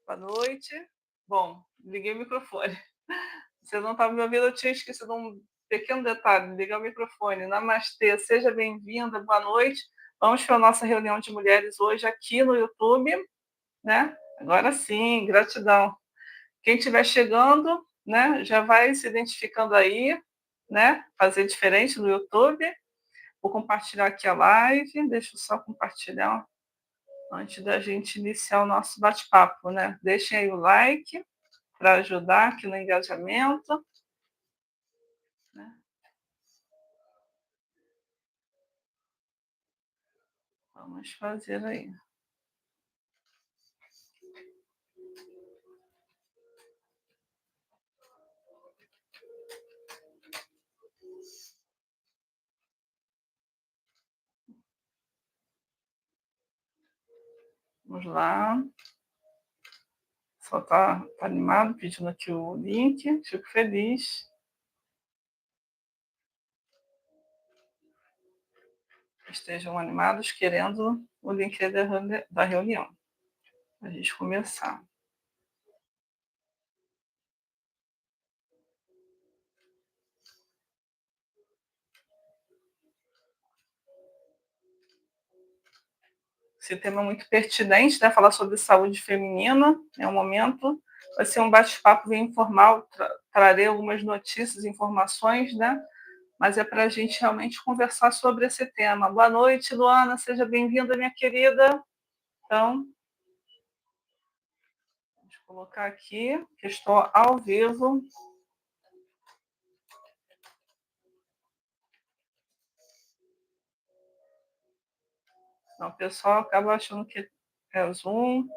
Boa noite. Bom, liguei o microfone. Você não estava me ouvindo, eu tinha esquecido um pequeno detalhe, ligar o microfone. Namastê, seja bem-vinda, boa noite. Vamos para a nossa reunião de mulheres hoje aqui no YouTube, né? Agora sim, gratidão. Quem estiver chegando, né, já vai se identificando aí, né? Fazer diferente no YouTube. Vou compartilhar aqui a live, deixa eu só compartilhar antes da gente iniciar o nosso bate-papo, né? Deixem aí o like para ajudar aqui no engajamento, né? Vamos fazer aí. Vamos lá. Só tá animado, pedindo aqui o link. Fico feliz. Estejam animados querendo o link da reunião. Para a gente começar. Esse tema é muito pertinente, né? Falar sobre saúde feminina é um momento. Vai ser um bate-papo bem informal, trarei algumas notícias, informações, né? Mas é para a gente realmente conversar sobre esse tema. Boa noite, Luana, seja bem-vinda, minha querida. Então, vamos colocar aqui que estou ao vivo. Então, o pessoal acaba achando que é o Zoom.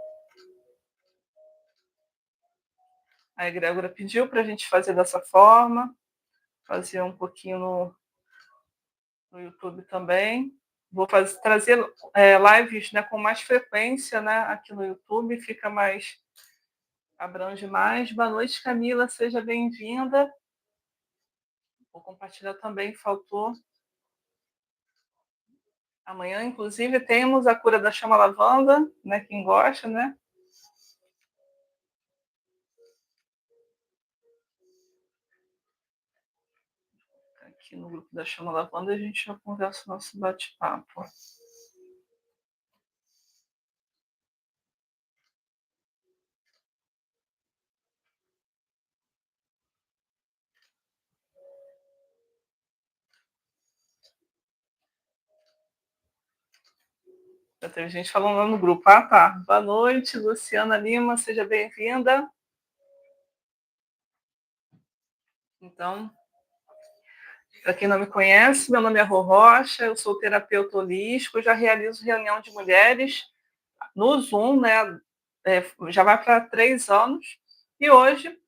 A egrégora pediu para a gente fazer dessa forma, fazer um pouquinho no YouTube também. Vou trazer lives, né, com mais frequência, né, aqui no YouTube, fica mais, abrange mais. Boa noite, Camila, seja bem-vinda. Vou compartilhar também, faltou. Amanhã, inclusive, temos a cura da chama lavanda, né, quem gosta, né? Aqui no grupo da chama lavanda a gente já conversa o nosso bate-papo. Já teve gente falando lá no grupo. Ah, tá. Boa noite, Luciana Lima, seja bem-vinda. Então, para quem não me conhece, meu nome é Rô Rocha, eu sou terapeuta holístico, já realizo reunião de mulheres no Zoom, né? Já vai para 3 anos. E hoje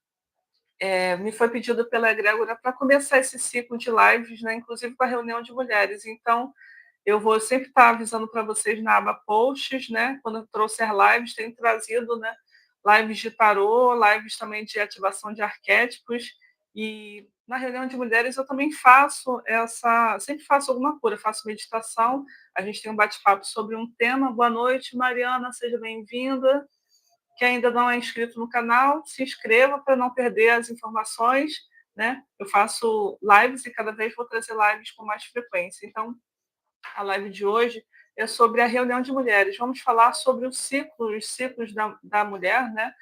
me foi pedido pela egrégora para começar esse ciclo de lives, né? Inclusive com a reunião de mulheres. Então, eu vou sempre estar avisando para vocês na aba posts, né? Quando eu trouxer lives, tenho trazido, né? Lives de tarô, lives também de ativação de arquétipos. E na reunião de mulheres eu também sempre faço alguma cura, faço meditação. A gente tem um bate-papo sobre um tema. Boa noite, Mariana, seja bem-vinda. Quem ainda não é inscrito no canal, se inscreva para não perder as informações, né? Eu faço lives e cada vez vou trazer lives com mais frequência. Então, a live de hoje é sobre a reunião de mulheres. Vamos falar sobre os ciclos da mulher, né?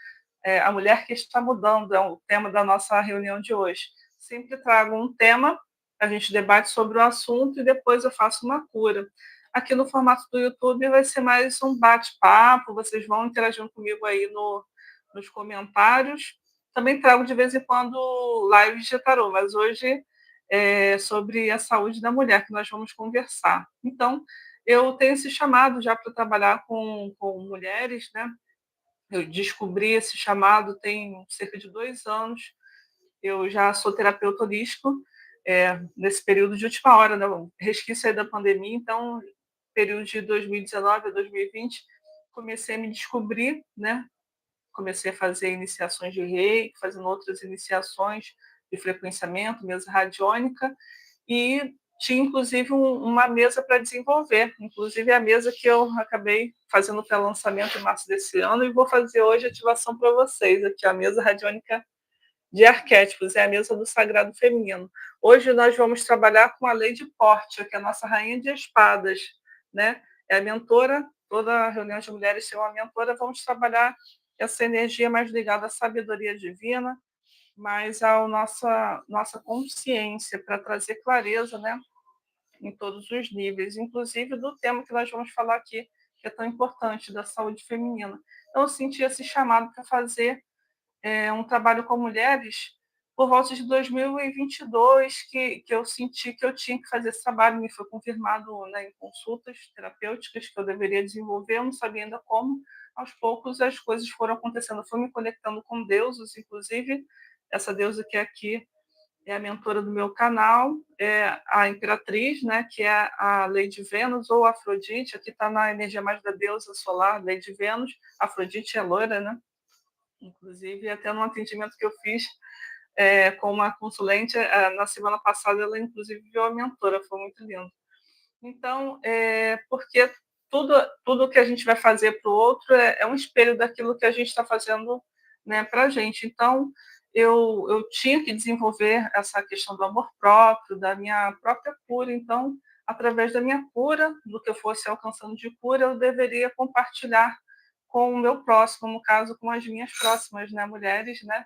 A mulher que está mudando, é o tema da nossa reunião de hoje. Sempre trago um tema, a gente debate sobre o assunto e depois eu faço uma cura. Aqui no formato do YouTube vai ser mais um bate-papo, vocês vão interagindo comigo aí nos comentários. Também trago de vez em quando lives de tarô, mas hoje é sobre a saúde da mulher que nós vamos conversar. Então, eu tenho esse chamado já para trabalhar com mulheres, né? Eu descobri esse chamado tem cerca de 2 anos. Eu já sou terapeuta holístico, nesse período de última hora, né? Resquício aí da pandemia, então, período de 2019 a 2020, comecei a me descobrir, né? Comecei a fazer iniciações de reiki, fazendo outras iniciações de frequenciamento, mesa radiônica, e tinha inclusive uma mesa para desenvolver, inclusive a mesa que eu acabei fazendo para lançamento em março desse ano e vou fazer hoje ativação para vocês, aqui a mesa radiônica de arquétipos, é a mesa do sagrado feminino. Hoje nós vamos trabalhar com a Lady Portia, que é a nossa rainha de espadas, né? É a mentora, toda a reunião de mulheres tem uma mentora, vamos trabalhar essa energia mais ligada à sabedoria divina, mais à nossa consciência, para trazer clareza, né? Em todos os níveis, inclusive do tema que nós vamos falar aqui, que é tão importante, da saúde feminina. Então, eu senti esse chamado para fazer um trabalho com mulheres por volta de 2022, que eu senti que eu tinha que fazer esse trabalho, me foi confirmado, né, em consultas terapêuticas que eu deveria desenvolver, eu não sabia ainda como. Aos poucos as coisas foram acontecendo, eu fui me conectando com deuses, inclusive essa deusa que é aqui é a mentora do meu canal, é a Imperatriz, né, que é a Lady Vênus ou Afrodite, aqui está na energia mais da deusa solar, Lady Vênus, Afrodite é loira, né? Inclusive, até no atendimento que eu fiz com uma consulente, na semana passada, ela inclusive viu a mentora, foi muito lindo. Então, porque tudo que a gente vai fazer para o outro é um espelho daquilo que a gente está fazendo, né, para a gente. Então, eu tinha que desenvolver essa questão do amor próprio, da minha própria cura. Então, através da minha cura, do que eu fosse alcançando de cura, eu deveria compartilhar com o meu próximo, no caso, com as minhas próximas, né, mulheres, né,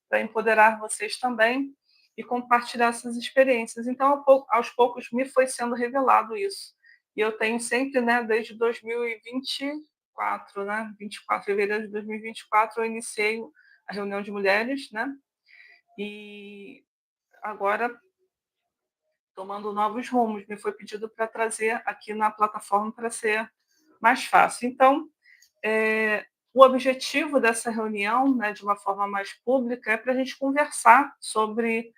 para empoderar vocês também e compartilhar essas experiências. Então, aos poucos, me foi sendo revelado isso. E eu tenho sempre, né, desde 2024, né, 24 de fevereiro de 2024, eu iniciei a reunião de mulheres, né, e agora tomando novos rumos. Me foi pedido para trazer aqui na plataforma para ser mais fácil. Então, o objetivo dessa reunião, né, de uma forma mais pública, é para a gente conversar sobre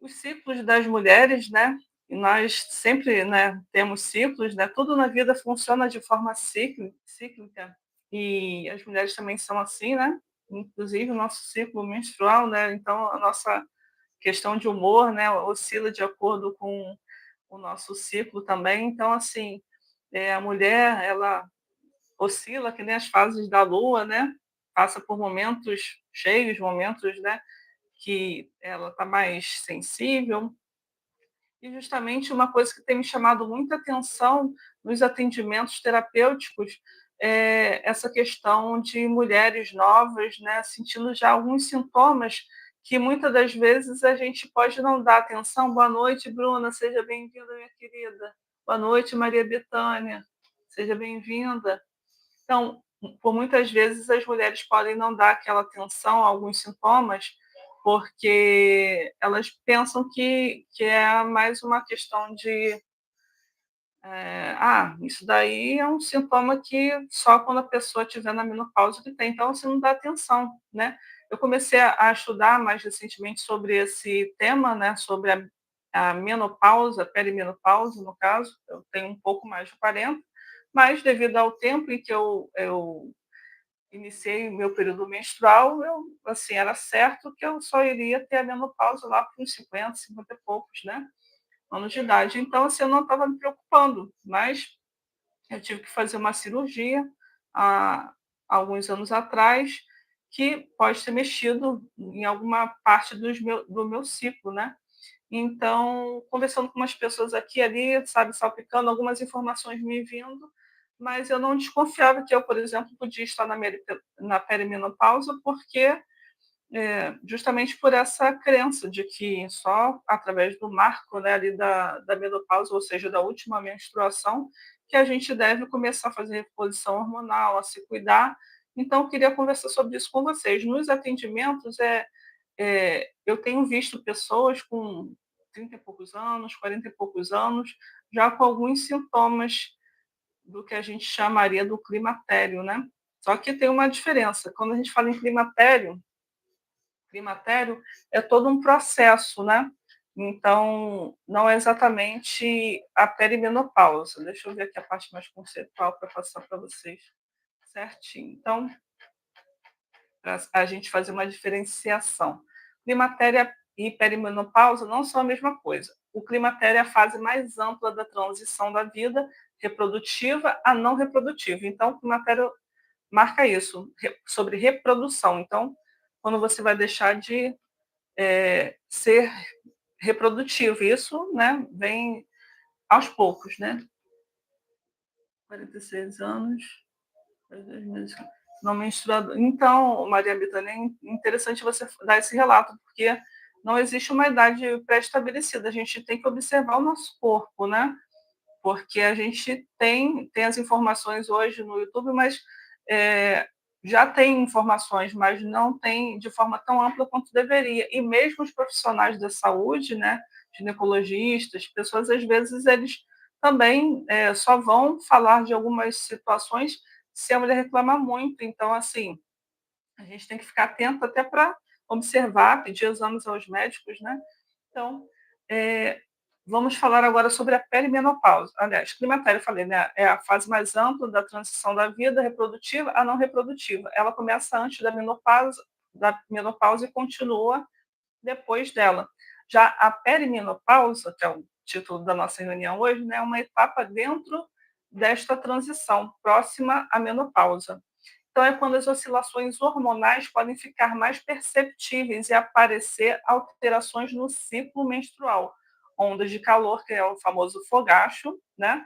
os ciclos das mulheres, né? E nós sempre, né, temos ciclos, né? Tudo na vida funciona de forma cíclica e as mulheres também são assim, né? Inclusive o nosso ciclo menstrual, né? Então a nossa questão de humor, né, oscila de acordo com o nosso ciclo também. Então assim, a mulher ela oscila que nem as fases da lua, né? Passa por momentos cheios, momentos, né, que ela está mais sensível. E justamente uma coisa que tem me chamado muita atenção nos atendimentos terapêuticos é essa questão de mulheres novas, né, sentindo já alguns sintomas que muitas das vezes a gente pode não dar atenção. Boa noite, Bruna, seja bem-vinda, minha querida. Boa noite, Maria Bethânia, seja bem-vinda. Então, por muitas vezes as mulheres podem não dar aquela atenção a alguns sintomas, porque elas pensam que é mais uma questão de isso daí é um sintoma que só quando a pessoa estiver na menopausa que tem, então você não dá atenção, né? Eu comecei a estudar mais recentemente sobre esse tema, né? Sobre a menopausa, perimenopausa, no caso, eu tenho um pouco mais de 40, mas devido ao tempo em que eu iniciei meu período menstrual, assim, era certo que eu só iria ter a menopausa lá para uns 50, 50 e poucos, né, anos de idade. Então, assim, eu não estava me preocupando, mas eu tive que fazer uma cirurgia há alguns anos atrás, que pode ter mexido em alguma parte do meu ciclo, né? Então, conversando com umas pessoas aqui e ali, sabe, salpicando algumas informações me vindo, mas eu não desconfiava que eu, por exemplo, podia estar na perimenopausa, porque justamente por essa crença de que só através do marco, né, ali da menopausa, ou seja, da última menstruação, que a gente deve começar a fazer reposição hormonal, a se cuidar. Então, eu queria conversar sobre isso com vocês. Nos atendimentos, eu tenho visto pessoas com 30 e poucos anos, 40 e poucos anos, já com alguns sintomas do que a gente chamaria do climatério, né? Só que tem uma diferença. Quando a gente fala em climatério é todo um processo, né? Então, não é exatamente a perimenopausa. Deixa eu ver aqui a parte mais conceitual para passar para vocês certinho. Então, para a gente fazer uma diferenciação. Climatério e perimenopausa não são a mesma coisa. O climatério é a fase mais ampla da transição da vida reprodutiva a não reprodutiva. Então, o climatério marca isso, sobre reprodução. Então, quando você vai deixar de ser reprodutivo, isso, né, vem aos poucos, né? 46 anos, não menstruador. Então, Maria Bethânia, é interessante você dar esse relato, porque não existe uma idade pré-estabelecida, a gente tem que observar o nosso corpo, né? Porque a gente tem as informações hoje no YouTube, mas é, já tem informações, mas não tem de forma tão ampla quanto deveria. E mesmo os profissionais da saúde, né, ginecologistas, pessoas, às vezes, eles também só vão falar de algumas situações se a mulher reclamar muito. Então, assim, a gente tem que ficar atento até para observar, pedir exames aos médicos, né? Então, vamos falar agora sobre a perimenopausa. Aliás, climatério, eu falei, né? É a fase mais ampla da transição da vida reprodutiva a não reprodutiva. Ela começa antes da menopausa e continua depois dela. Já a perimenopausa, que é o título da nossa reunião hoje, né, é uma etapa dentro desta transição, próxima à menopausa. Então, é quando as oscilações hormonais podem ficar mais perceptíveis e aparecer alterações no ciclo menstrual. Ondas de calor, que é o famoso fogacho, né?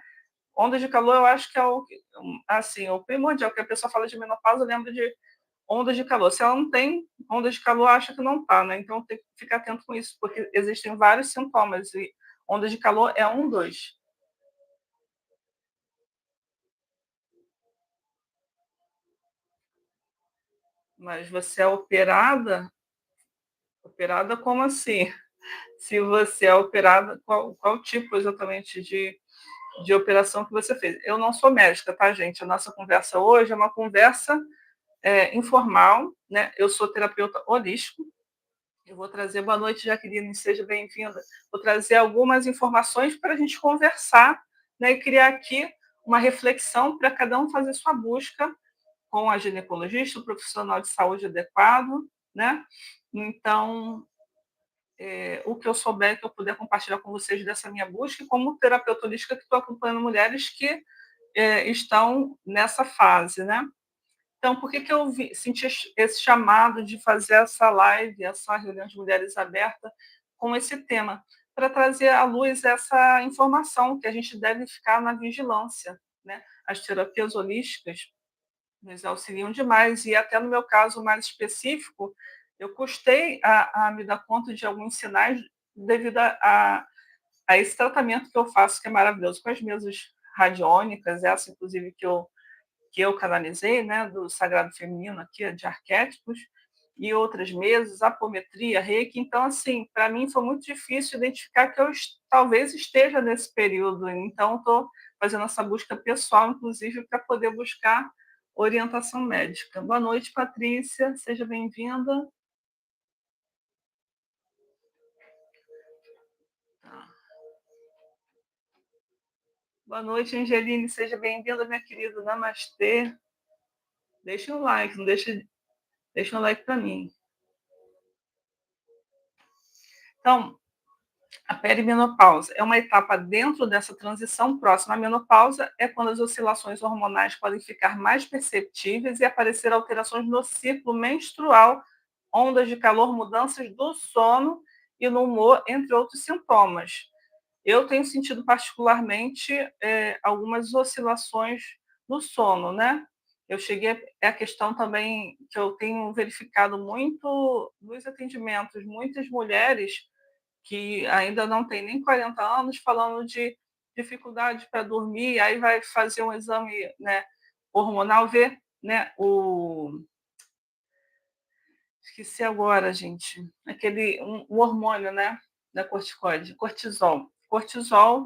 Ondas de calor, eu acho que é o primordial, que a pessoa fala de menopausa, lembra de ondas de calor. Se ela não tem ondas de calor, acha que não está, né? Então tem que ficar atento com isso, porque existem vários sintomas e ondas de calor é um dos. Mas você é operada? Operada como assim? Se você é operada, qual tipo exatamente de operação que você fez? Eu não sou médica, tá, gente? A nossa conversa hoje é uma conversa informal, né? Eu sou terapeuta holístico. Eu vou trazer, boa noite, Jaqueline, seja bem-vinda. Vou trazer algumas informações para a gente conversar, né, e criar aqui uma reflexão para cada um fazer sua busca com a ginecologista, o profissional de saúde adequado, né? Então, o que eu souber, que eu puder compartilhar com vocês dessa minha busca, e como terapeuta holística que estou acompanhando mulheres que estão nessa fase, né? Então, por que eu senti esse chamado de fazer essa live, essa reunião de mulheres aberta com esse tema? Para trazer à luz essa informação que a gente deve ficar na vigilância, né? As terapias holísticas nos auxiliam demais, e até no meu caso mais específico, eu custei a me dar conta de alguns sinais devido a esse tratamento que eu faço, que é maravilhoso, com as mesas radiônicas, essa inclusive que eu canalizei, né, do Sagrado Feminino aqui, de arquétipos, e outras mesas, apometria, reiki. Então, assim, para mim foi muito difícil identificar que eu talvez esteja nesse período. Então, estou fazendo essa busca pessoal, inclusive, para poder buscar orientação médica. Boa noite, Patrícia, seja bem-vinda. Tá. Boa noite, Angeline, seja bem-vinda, minha querida. Namastê. Deixa um like, não deixa um like para mim. Então, a perimenopausa é uma etapa dentro dessa transição próxima à menopausa, é quando as oscilações hormonais podem ficar mais perceptíveis e aparecer alterações no ciclo menstrual, ondas de calor, mudanças do sono e no humor, entre outros sintomas. Eu tenho sentido particularmente algumas oscilações no sono, né? Eu cheguei a questão também que eu tenho verificado muito nos atendimentos, muitas mulheres que ainda não tem nem 40 anos, falando de dificuldade para dormir, aí vai fazer um exame, né, hormonal, ver, né, esqueci agora, gente, um hormônio, né, da corticoide, cortisol,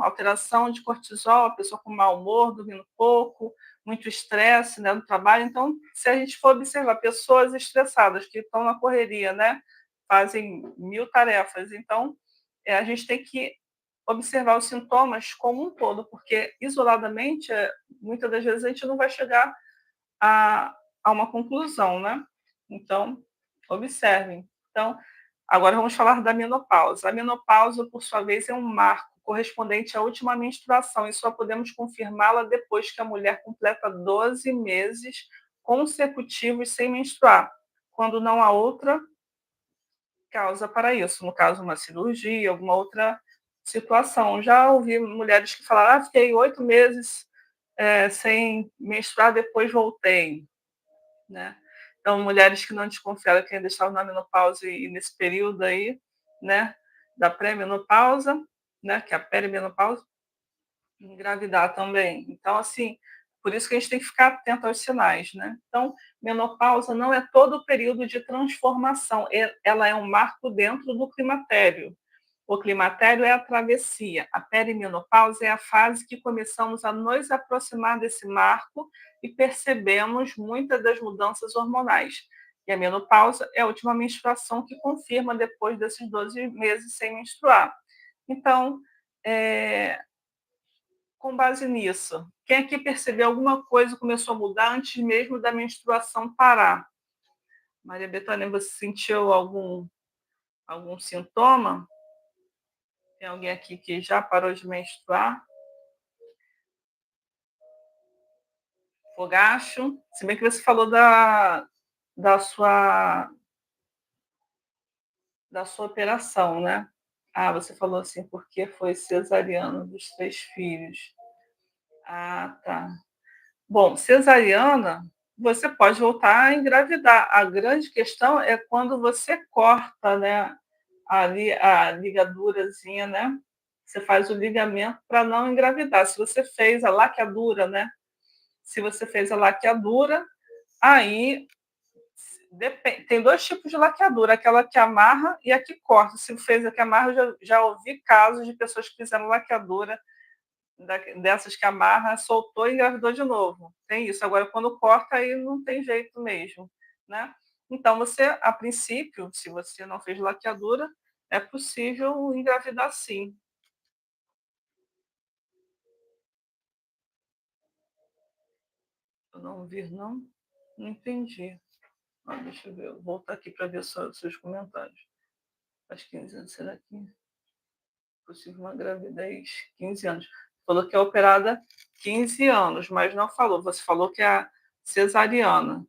alteração de cortisol, a pessoa com mau humor, dormindo pouco, muito estresse, né, no trabalho. Então, se a gente for observar pessoas estressadas que estão na correria, né, fazem mil tarefas, então a gente tem que observar os sintomas como um todo, porque isoladamente, muitas das vezes a gente não vai chegar a uma conclusão, né? Então, observem. Então, Agora vamos falar da menopausa. A menopausa, por sua vez, é um marco correspondente à última menstruação e só podemos confirmá-la depois que a mulher completa 12 meses consecutivos sem menstruar, quando não há outra causa para isso, no caso, uma cirurgia, alguma outra situação. Já ouvi mulheres que falaram: fiquei 8 meses sem menstruar, depois voltei, né? Então, mulheres que não desconfiaram que ainda estavam na menopausa e nesse período aí, né, da pré-menopausa, né, que é a perimenopausa, engravidar também. Então, assim, por isso que a gente tem que ficar atento aos sinais, né? Então, menopausa não é todo o período de transformação, ela é um marco dentro do climatério. O climatério é a travessia, a perimenopausa é a fase que começamos a nos aproximar desse marco e percebemos muitas das mudanças hormonais. E a menopausa é a última menstruação que confirma depois desses 12 meses sem menstruar. Então, é, com base nisso, quem aqui percebeu alguma coisa começou a mudar antes mesmo da menstruação parar? Maria Bethânia, você sentiu algum sintoma? Tem alguém aqui que já parou de menstruar? Fogacho? Se bem que você falou da sua, da sua operação, né? Ah, você falou assim, porque foi cesariana dos 3 filhos. Ah, tá. Bom, cesariana, você pode voltar a engravidar. A grande questão é quando você corta, né, ali a ligadurazinha, né? Você faz o ligamento para não engravidar. Se você fez a laqueadura, né? Se você fez a laqueadura, aí tem 2 tipos de laqueadura, aquela que amarra e a que corta. Se fez a que amarra, eu já ouvi casos de pessoas que fizeram laqueadura dessas que amarra, soltou e engravidou de novo. Tem isso. Agora, quando corta, aí não tem jeito mesmo, né? Então, você, a princípio, se você não fez laqueadura, é possível engravidar sim. Eu não vi, não? Não entendi. Ah, deixa eu ver. Vou voltar aqui para ver os seus comentários. Faz 15 anos, será que é possível uma gravidez? 15 anos. Falou que é operada 15 anos, mas não falou. Você falou que é cesariana.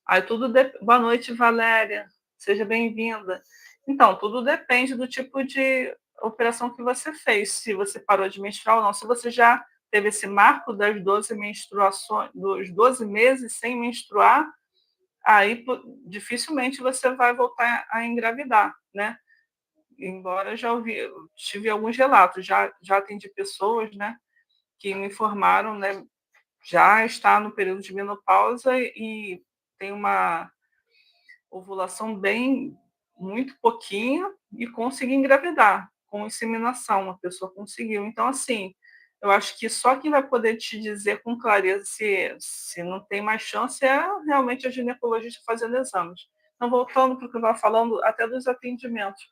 Aí tudo. Boa noite, Valéria. Seja bem-vinda. Então, tudo depende do tipo de operação que você fez, se você parou de menstruar ou não. Se você já teve esse marco das 12 menstruações, dos 12 meses sem menstruar, aí dificilmente você vai voltar a engravidar, né? Embora já tive alguns relatos, já atendi pessoas, né, que me informaram, né, já está no período de menopausa e tem uma ovulação bem muito pouquinha e consegui engravidar com inseminação, uma pessoa conseguiu. Então, assim, eu acho que só quem vai poder te dizer com clareza se não tem mais chance é realmente a ginecologista fazendo exames. Então, voltando para o que eu estava falando, até dos atendimentos,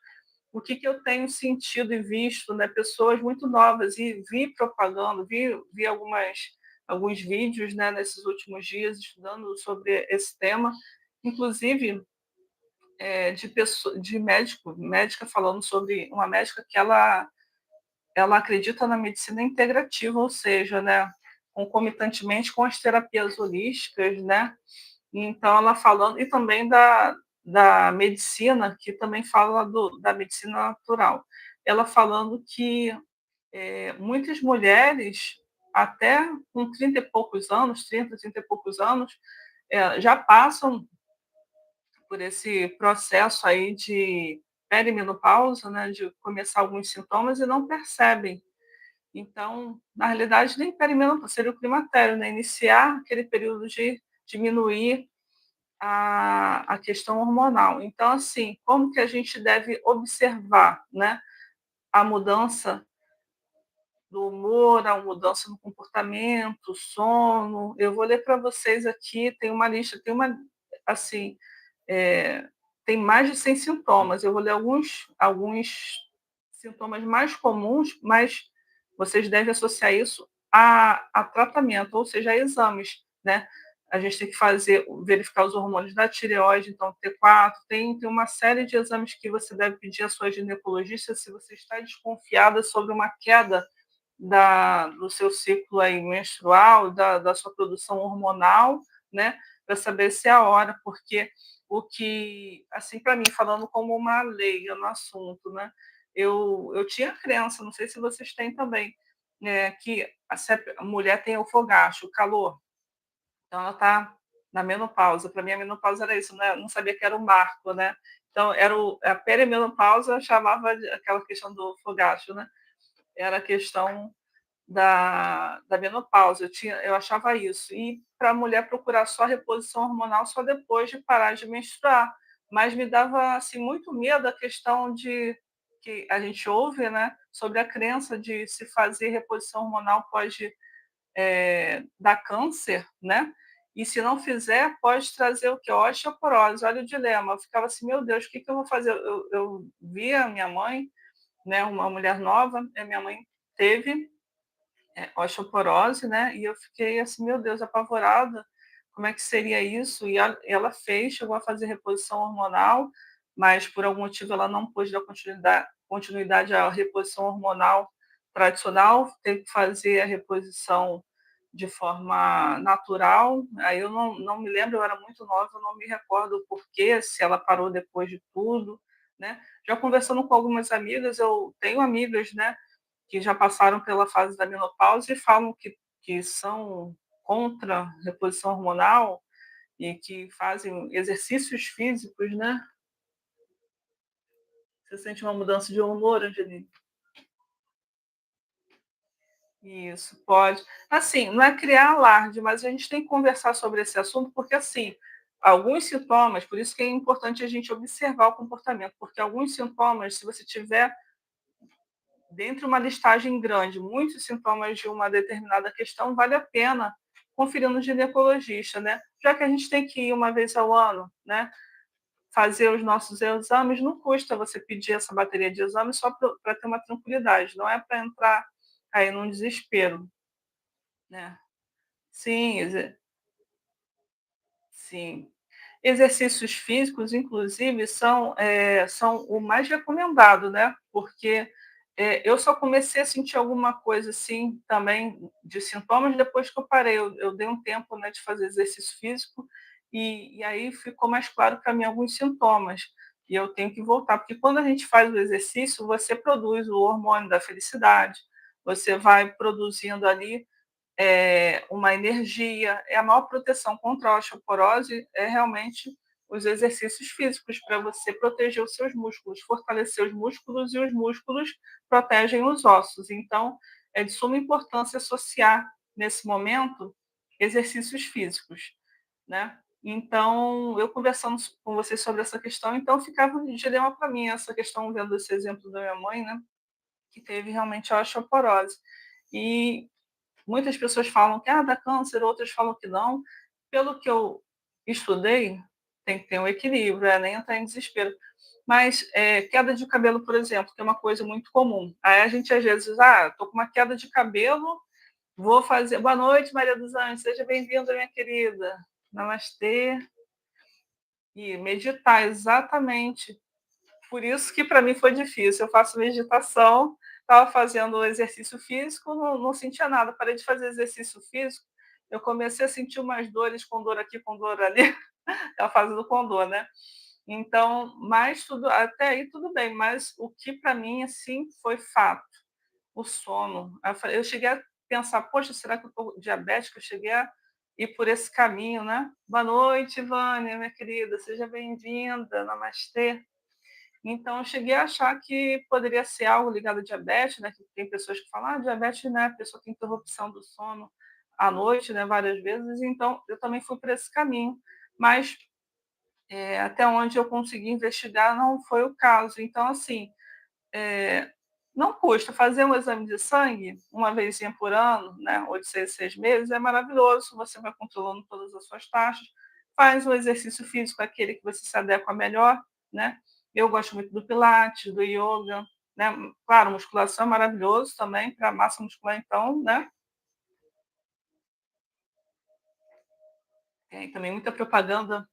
o que eu tenho sentido e visto, né, pessoas muito novas, e vi propaganda, vi alguns vídeos, né, nesses últimos dias, estudando sobre esse tema, inclusive de médica falando sobre uma médica que ela acredita na medicina integrativa, ou seja, né, concomitantemente com as terapias holísticas, né? Então, ela falando, e também da medicina, que também fala da medicina natural. Ela falando que muitas mulheres, até com 30 e poucos anos, 30 e poucos anos, já passam por esse processo aí de perimenopausa, né, de começar alguns sintomas e não percebem. Então, na realidade, nem perimenopausa, seria o climatério, né? Iniciar aquele período de diminuir a questão hormonal. Então, assim, como que a gente deve observar, né, a mudança do humor, a mudança no comportamento, sono? Eu vou ler para vocês aqui, tem uma lista, assim, é, tem mais de 100 sintomas. Eu vou ler alguns sintomas mais comuns, mas vocês devem associar isso a tratamento, ou seja, a exames, né? a gente tem que fazer, verificar os hormônios da tireoide, então T4, tem uma série de exames que você deve pedir à sua ginecologista se você está desconfiada sobre uma queda do seu ciclo aí menstrual, da sua produção hormonal, né, para saber se é a hora, porque o que, assim, para mim, falando como uma leiga no assunto, né, eu tinha crença, não sei se vocês têm também, né, que a mulher tem o fogacho, o calor, então ela está na menopausa. Para mim, a menopausa era isso, né? Não sabia que era um marco, né? Então, a perimenopausa chamava aquela questão do fogacho, né? Era a questão da menopausa. Eu achava isso. E para a mulher procurar só reposição hormonal só depois de parar de menstruar. Mas me dava assim, muito medo a questão de que a gente ouve, né, sobre a crença de se fazer reposição hormonal pode dar câncer, né? E se não fizer, pode trazer o que? Osteoporose. Olha o dilema. Eu ficava assim, meu Deus, o que eu vou fazer? Eu via minha mãe, né, uma mulher nova, a minha mãe teve osteoporose, né? E eu fiquei assim, meu Deus, apavorada. Como é que seria isso? E ela fez, chegou a fazer reposição hormonal, mas por algum motivo ela não pôde dar continuidade à reposição hormonal tradicional, teve que fazer a reposição de forma natural. Aí eu não me lembro, eu era muito nova, eu não me recordo o porquê, se ela parou depois de tudo, né? Já conversando com algumas amigas, eu tenho amigas, né, que já passaram pela fase da menopausa e falam que são contra a reposição hormonal e que fazem exercícios físicos, né? Você sente uma mudança de humor, Angelina? Isso, pode. Assim, não é criar alarde, mas a gente tem que conversar sobre esse assunto, porque, assim, alguns sintomas, por isso que é importante a gente observar o comportamento, porque alguns sintomas, se você tiver dentro de uma listagem grande, muitos sintomas de uma determinada questão, vale a pena conferir no ginecologista, né? Já que a gente tem que ir uma vez ao ano, né? Fazer os nossos exames, não custa você pedir essa bateria de exames só para ter uma tranquilidade, não é para entrar aí num desespero, né? Sim, sim. Exercícios físicos, inclusive, são o mais recomendado, né? Porque eu só comecei a sentir alguma coisa assim também de sintomas depois que eu parei. Eu dei um tempo, né, de fazer exercício físico e aí ficou mais claro para mim alguns sintomas. E eu tenho que voltar, porque quando a gente faz o exercício, você produz o hormônio da felicidade, você vai produzindo ali uma energia, é a maior proteção contra a osteoporose é realmente os exercícios físicos para você proteger os seus músculos, fortalecer os músculos e os músculos protegem os ossos. Então, é de suma importância associar nesse momento exercícios físicos, né? Então, eu conversando com vocês sobre essa questão, então ficava um dilema para mim essa questão vendo esse exemplo da minha mãe, né? Que teve realmente a osteoporose. E muitas pessoas falam que dá câncer, outras falam que não. Pelo que eu estudei, tem que ter um equilíbrio, nem entrar em desespero. Mas queda de cabelo, por exemplo, que é uma coisa muito comum. Aí a gente às vezes diz, estou com uma queda de cabelo, vou fazer. Boa noite, Maria dos Anjos, seja bem-vinda, minha querida. Namastê. E meditar, exatamente. Por isso que para mim foi difícil. Eu faço meditação, estava fazendo exercício físico, não sentia nada. Parei de fazer exercício físico, eu comecei a sentir umas dores, com dor aqui, com dor ali, estava fazendo com dor, né? Então, mas tudo, até aí tudo bem, mas o que para mim, assim, foi fato, o sono. Eu cheguei a pensar, poxa, será que eu estou diabética? Eu cheguei a ir por esse caminho, né? Boa noite, Vânia, minha querida, seja bem-vinda, namastê. Então, eu cheguei a achar que poderia ser algo ligado à diabetes, né? Que tem pessoas que falam, diabetes, né? A pessoa tem interrupção do sono à noite, né? Várias vezes. Então, eu também fui por esse caminho. Mas, até onde eu consegui investigar, não foi o caso. Então, assim, é, não custa fazer um exame de sangue uma vezinha por ano, né? Ou de 6 é maravilhoso. Você vai controlando todas as suas taxas. Faz o exercício físico, aquele que você se adequa melhor, né? Eu gosto muito do pilates, do yoga, né? Claro, musculação é maravilhoso também para massa muscular, então, né? Tem também muita propaganda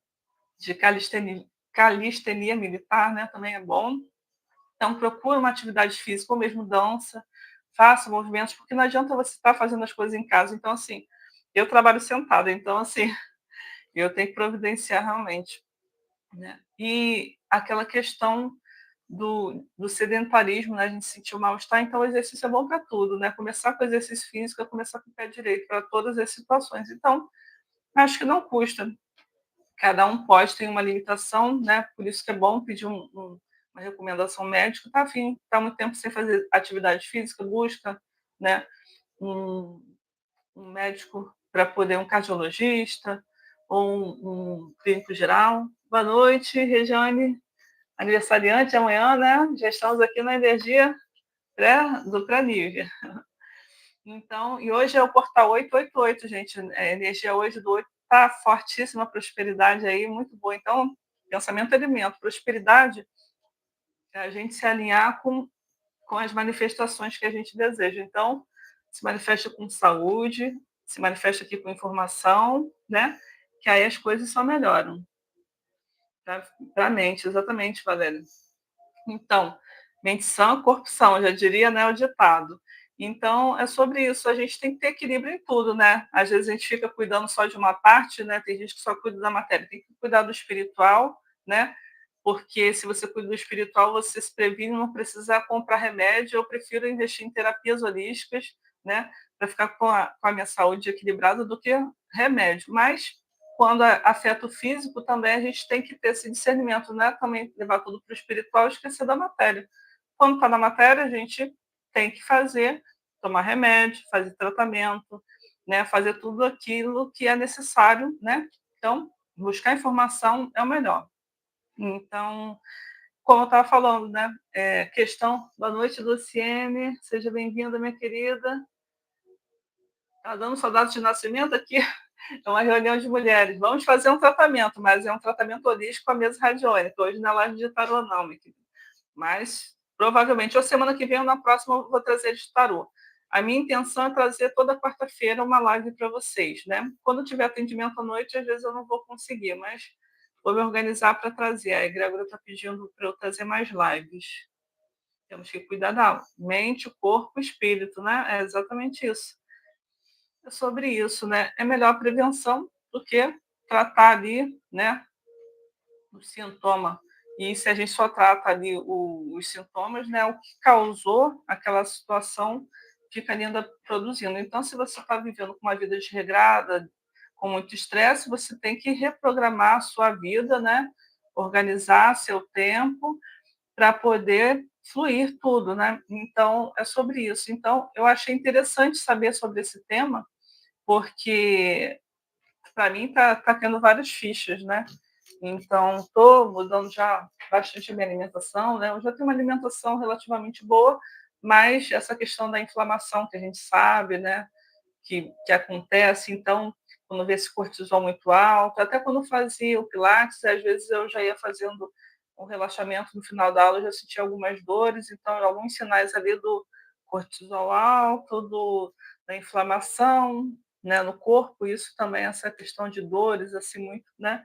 de calistenia militar, né, também é bom. Então procura uma atividade física ou mesmo dança, faça movimentos, porque não adianta você estar fazendo as coisas em casa. Então, assim, eu trabalho sentada, então, assim, eu tenho que providenciar realmente, né. E aquela questão do sedentarismo, né, a gente sentiu mal-estar, então o exercício é bom para tudo, né, começar com exercício físico é começar com o pé direito para todas as situações. Então, acho que não custa. Cada um pode ter uma limitação, né? Por isso que é bom pedir uma recomendação médica. Está afim, está muito tempo sem fazer atividade física, busca, né? Um, um médico para poder, um cardiologista ou um clínico geral. Boa noite, Regiane, aniversariante amanhã, né? Já estamos aqui na energia do pré-Nívea. Então, e hoje é o portal 888, gente. A energia hoje do 8 está fortíssima, prosperidade aí, muito boa. Então, pensamento é alimento, prosperidade é a gente se alinhar com as manifestações que a gente deseja. Então, se manifesta com saúde, se manifesta aqui com informação, né? Que aí as coisas só melhoram. Para a mente, exatamente, Valéria. Então, mente sã, corpo são, já diria, né, o ditado. Então, é sobre isso, a gente tem que ter equilíbrio em tudo, né? Às vezes a gente fica cuidando só de uma parte, né? Tem gente que só cuida da matéria, tem que cuidar do espiritual, né? Porque se você cuida do espiritual, você se previne, não precisa comprar remédio. Eu prefiro investir em terapias holísticas, né? Para ficar com a minha saúde equilibrada do que remédio. Mas quando afeta o físico, também a gente tem que ter esse discernimento, né? Também levar tudo para o espiritual e esquecer da matéria. Quando está na matéria, a gente tem que fazer, tomar remédio, fazer tratamento, né? Fazer tudo aquilo que é necessário, né? Então, buscar informação é o melhor. Então, como eu estava falando, né? Questão. Boa noite, Luciene. Seja bem-vinda, minha querida. Está dando saudade de nascimento aqui? É uma reunião de mulheres. Vamos fazer um tratamento, mas é um tratamento holístico com a mesa radiônica. Hoje não é live de tarô, não, minha querida. Mas provavelmente, ou semana que vem ou na próxima, eu vou trazer de tarô. A minha intenção é trazer toda quarta-feira uma live para vocês, né? Quando tiver atendimento à noite, às vezes eu não vou conseguir, mas vou me organizar para trazer. A egrégora está pedindo para eu trazer mais lives. Temos que cuidar da mente, o corpo, o espírito, né? É exatamente isso. É sobre isso, né? É melhor a prevenção do que tratar ali, né, o sintoma. E se a gente só trata ali os sintomas, né, o que causou aquela situação fica ainda produzindo. Então, se você está vivendo com uma vida desregrada, com muito estresse, você tem que reprogramar a sua vida, né, organizar seu tempo para poder fluir tudo, né? Então, é sobre isso. Então, eu achei interessante saber sobre esse tema, porque para mim tá tendo várias fichas, né? Então, estou mudando já bastante a minha alimentação, né? Eu já tenho uma alimentação relativamente boa, mas essa questão da inflamação que a gente sabe, né? Que acontece, então, quando vê esse cortisol muito alto, até quando fazia o Pilates, às vezes eu já ia fazendo um relaxamento no final da aula, eu já sentia algumas dores, então, alguns sinais ali do cortisol alto, da inflamação, né, no corpo, isso também, essa questão de dores, assim, muito, né?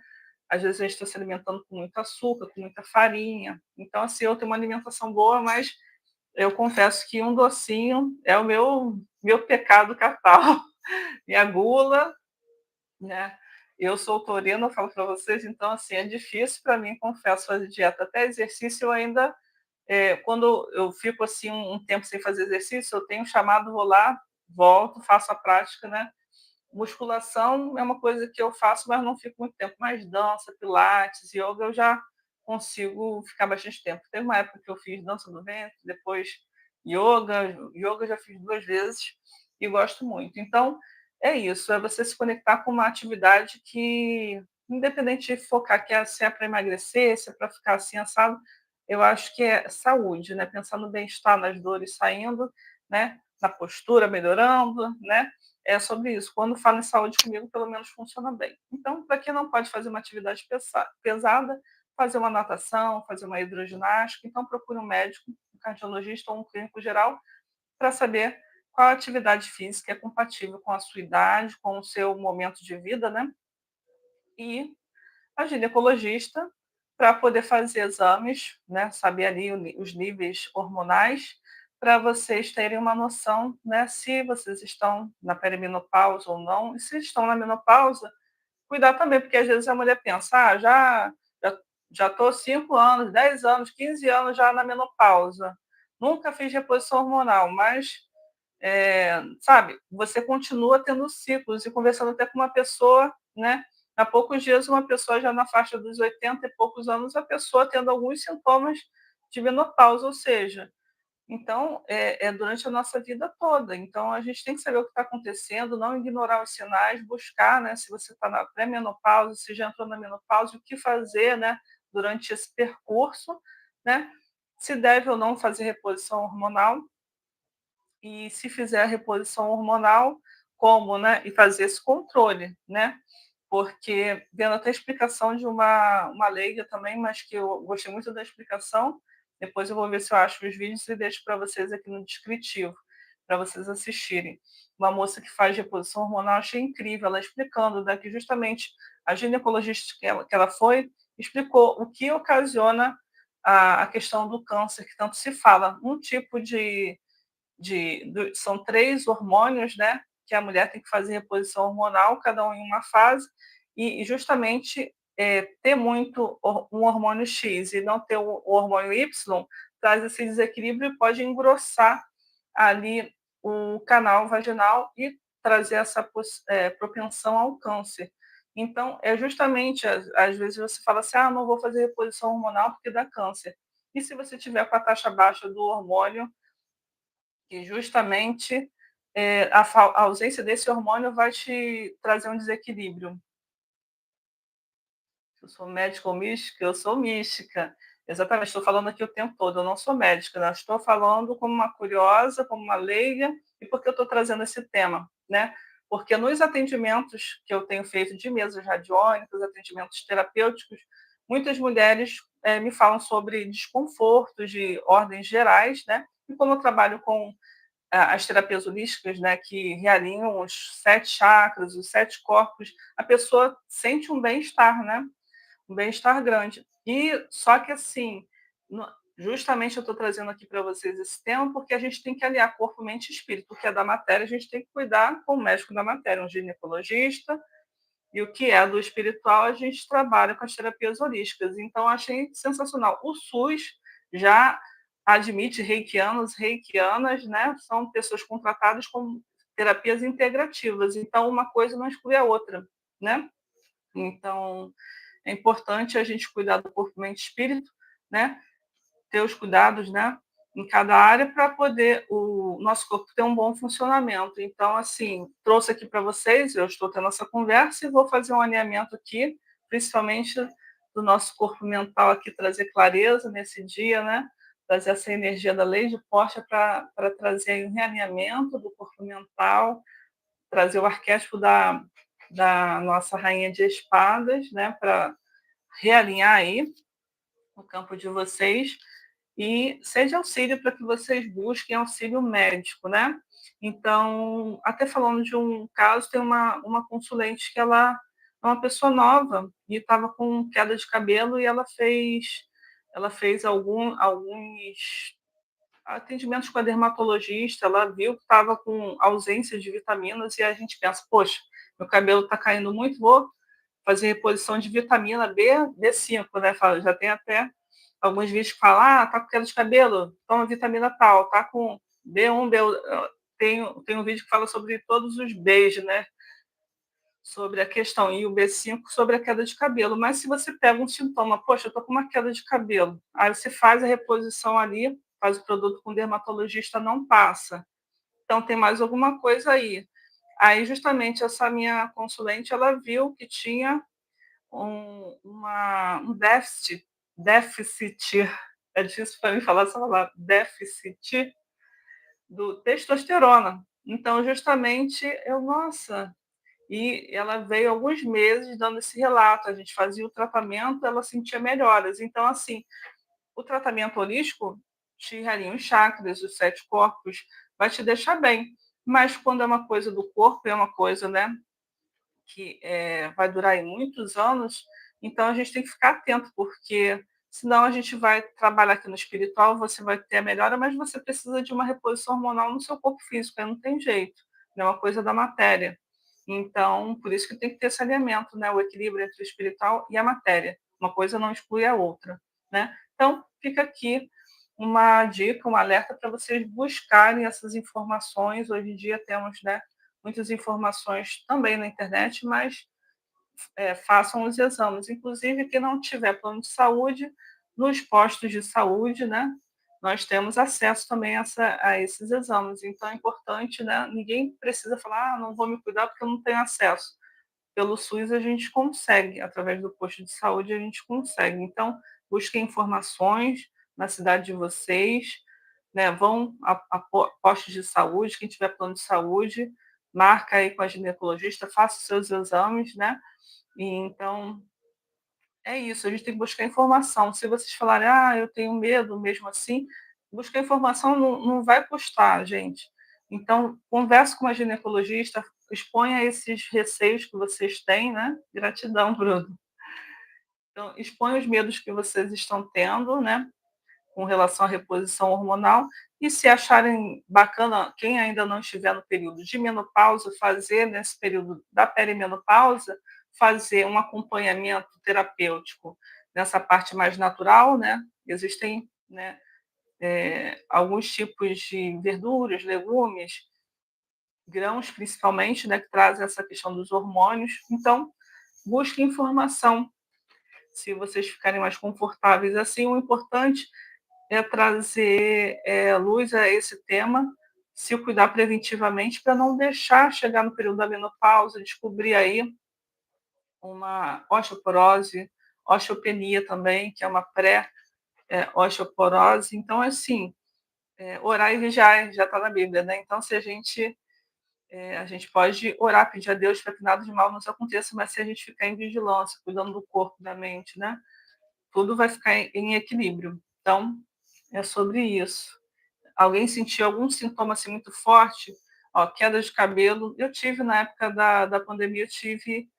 Às vezes a gente está se alimentando com muito açúcar, com muita farinha. Então, assim, eu tenho uma alimentação boa, mas eu confesso que um docinho é o meu pecado capital. Minha gula, né? Eu sou taurina, eu falo para vocês, então, assim, é difícil para mim, confesso, fazer dieta. Até exercício eu ainda, quando eu fico, assim, um tempo sem fazer exercício, eu tenho um chamado, vou lá, volto, faço a prática, né? Musculação é uma coisa que eu faço, mas não fico muito tempo. Mas dança, pilates, yoga, eu já consigo ficar bastante tempo. Teve uma época que eu fiz dança do ventre, depois yoga. Yoga eu já fiz 2 vezes e gosto muito. Então, é isso, é você se conectar com uma atividade que, independente de focar que se é para emagrecer, se é para ficar assim assado, eu acho que é saúde, né? Pensar no bem-estar, nas dores saindo, né? Na postura melhorando, né? É sobre isso. Quando fala em saúde comigo, pelo menos funciona bem. Então, para quem não pode fazer uma atividade pesada, fazer uma natação, fazer uma hidroginástica, então procure um médico, um cardiologista ou um clínico geral para saber qual atividade física é compatível com a sua idade, com o seu momento de vida, né? e a ginecologista para poder fazer exames, né, saber ali os níveis hormonais, para vocês terem uma noção, né, se vocês estão na perimenopausa ou não, e se estão na menopausa, cuidar também, porque às vezes a mulher pensa, já já estou 5 anos, 10 anos, 15 anos já na menopausa, nunca fiz reposição hormonal, mas sabe, você continua tendo ciclos e conversando até com uma pessoa, né? Há poucos dias, uma pessoa já na faixa dos 80 e poucos anos, a pessoa tendo alguns sintomas de menopausa, ou seja, então é durante a nossa vida toda. Então a gente tem que saber o que está acontecendo, não ignorar os sinais, buscar, né? Se você está na pré-menopausa, se já entrou na menopausa, o que fazer, né? Durante esse percurso, né? Se deve ou não fazer reposição hormonal e se fizer a reposição hormonal, como, né? E fazer esse controle, né? Porque, vendo até a explicação de uma leiga também, mas que eu gostei muito da explicação, depois eu vou ver se eu acho os vídeos e deixo para vocês aqui no descritivo, para vocês assistirem. Uma moça que faz reposição hormonal, achei incrível, ela explicando, né, que justamente a ginecologista que ela foi, explicou o que ocasiona a questão do câncer, que tanto se fala. Um tipo são 3 hormônios, né, que a mulher tem que fazer reposição hormonal, cada um em uma fase, e justamente ter muito um hormônio X e não ter o hormônio Y traz esse desequilíbrio e pode engrossar ali o canal vaginal e trazer essa propensão ao câncer. Então, é justamente, às vezes você fala assim, não vou fazer reposição hormonal porque dá câncer. E se você tiver com a taxa baixa do hormônio, que justamente a ausência desse hormônio vai te trazer um desequilíbrio. Eu sou médica ou mística? Eu sou mística. Exatamente, estou falando aqui o tempo todo, eu não sou médica, né? Estou falando como uma curiosa, como uma leiga, e por que eu estou trazendo esse tema, né? Porque nos atendimentos que eu tenho feito de mesas radiônicas, atendimentos terapêuticos, muitas mulheres me falam sobre desconfortos de ordens gerais, né? E como eu trabalho com as terapias holísticas, né, que realinham os 7 chakras, os 7 corpos, a pessoa sente um bem-estar, né? Um bem-estar grande. E só que assim, justamente eu estou trazendo aqui para vocês esse tema porque a gente tem que aliar corpo, mente e espírito. O que é da matéria, a gente tem que cuidar com o médico da matéria, um ginecologista, e o que é do espiritual, a gente trabalha com as terapias holísticas. Então, achei sensacional. O SUS já admite reikianos, reikianas, né? São pessoas contratadas com terapias integrativas. Então, uma coisa não exclui a outra, né? Então, é importante a gente cuidar do corpo, mente e espírito, né? Ter os cuidados, né, em cada área para poder o nosso corpo ter um bom funcionamento. Então, assim, trouxe aqui para vocês, eu estou tendo essa conversa e vou fazer um alinhamento aqui, principalmente do nosso corpo mental aqui, trazer clareza nesse dia, né? Trazer essa energia da lei de Portia para trazer um realinhamento do corpo mental, trazer o arquétipo da nossa rainha de espadas, né? Para realinhar aí no campo de vocês e seja auxílio para que vocês busquem auxílio médico, né? Então, até falando de um caso, tem uma consulente que ela é uma pessoa nova e estava com queda de cabelo e ela fez alguns atendimentos com a dermatologista, ela viu que estava com ausência de vitaminas e a gente pensa, poxa, meu cabelo está caindo muito, vou fazer reposição de vitamina B5, né? Já tem até alguns vídeos que falam, tá com queda de cabelo, toma vitamina tal, tá com B1, B, tem um vídeo que fala sobre todos os Bs, né? Sobre a questão, e o B5 sobre a queda de cabelo. Mas se você pega um sintoma, poxa, eu tô com uma queda de cabelo, aí você faz a reposição ali, faz o produto com o dermatologista, não passa. Então tem mais alguma coisa aí. Aí justamente essa minha consulente, ela viu que tinha um déficit, é difícil para mim falar essa palavra, déficit do testosterona. Então, justamente, nossa, e ela veio alguns meses dando esse relato, a gente fazia o tratamento, ela sentia melhoras. Então, assim, o tratamento holístico te realinha os chakras, os 7 corpos, vai te deixar bem. Mas quando é uma coisa do corpo, é uma coisa, né, que vai durar aí muitos anos, então a gente tem que ficar atento, porque senão a gente vai trabalhar aqui no espiritual, você vai ter a melhora, mas você precisa de uma reposição hormonal no seu corpo físico, aí não tem jeito, é uma coisa da matéria. Então, por isso que tem que ter esse alinhamento, né, o equilíbrio entre o espiritual e a matéria. Uma coisa não exclui a outra, né? Então, fica aqui uma dica, um alerta para vocês buscarem essas informações. Hoje em dia temos, né, muitas informações também na internet, mas façam os exames. Inclusive, quem não tiver plano de saúde, nos postos de saúde, né, nós temos acesso também a esses exames. Então, é importante, né, ninguém precisa falar, não vou me cuidar porque eu não tenho acesso. Pelo SUS a gente consegue, através do posto de saúde a gente consegue. Então, busquem informações na cidade de vocês, né, vão a postos de saúde, quem tiver plano de saúde, marca aí com a ginecologista, faça os seus exames, né, e então é isso, a gente tem que buscar informação. Se vocês falarem: "Ah, eu tenho medo mesmo assim", buscar informação não vai custar, gente. Então, converse com uma ginecologista, exponha esses receios que vocês têm, né. Gratidão, Bruno. Então, exponha os medos que vocês estão tendo, né, com relação à reposição hormonal, e se acharem bacana, quem ainda não estiver no período de menopausa, fazer nesse período da perimenopausa, fazer um acompanhamento terapêutico nessa parte mais natural, né? Existem, né, alguns tipos de verduras, legumes, grãos principalmente, né, que trazem essa questão dos hormônios. Então, busque informação. Se vocês ficarem mais confortáveis assim, o importante é trazer luz a esse tema, se cuidar preventivamente para não deixar chegar no período da menopausa, descobrir aí uma osteoporose, osteopenia também, que é uma pré-osteoporose. Então, assim, orar e vigiar, já está na Bíblia, né? Então, se a gente pode orar, pedir a Deus para que nada de mal nos aconteça, mas se a gente ficar em vigilância, cuidando do corpo, da mente, né? Tudo vai ficar em equilíbrio. Então, é sobre isso. Alguém sentiu algum sintoma assim muito forte, ó, queda de cabelo, eu tive na época da pandemia, eu tive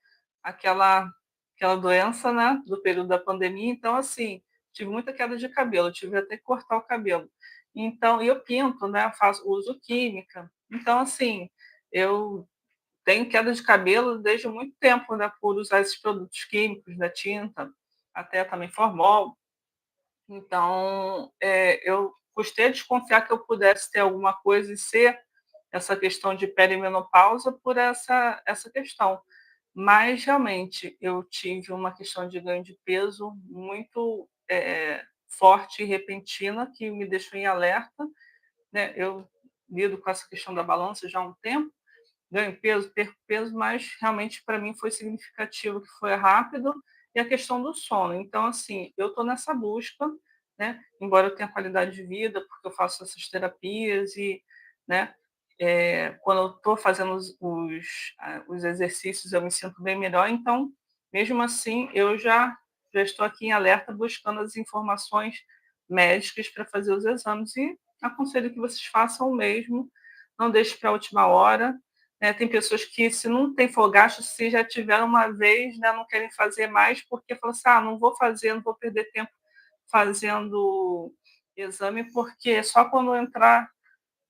aquela aquela doença, né, do período da pandemia, então assim, tive muita queda de cabelo, eu tive até que cortar o cabelo. Então e eu pinto, né, faço uso química, então assim, eu tenho queda de cabelo desde muito tempo, né, por usar esses produtos químicos, da tinta, até também formol. Então, eu custei a desconfiar que eu pudesse ter alguma coisa e ser essa questão de perimenopausa por essa questão. Mas, realmente, eu tive uma questão de ganho de peso muito, forte e repentina, que me deixou em alerta, né. Eu lido com essa questão da balança já há um tempo, ganho peso, perco peso, mas realmente para mim foi significativo que foi rápido, e a questão do sono. Então, assim, eu estou nessa busca, né, embora eu tenha qualidade de vida, porque eu faço essas terapias e, né, quando eu estou fazendo os exercícios eu me sinto bem melhor, então, mesmo assim, eu já estou aqui em alerta buscando as informações médicas para fazer os exames e aconselho que vocês façam o mesmo, não deixe para a última hora, né. Tem pessoas que se não tem fogacho, se já tiveram uma vez, né, não querem fazer mais, porque falam assim: "Ah, não vou fazer, não vou perder tempo fazendo exame, porque só quando eu entrar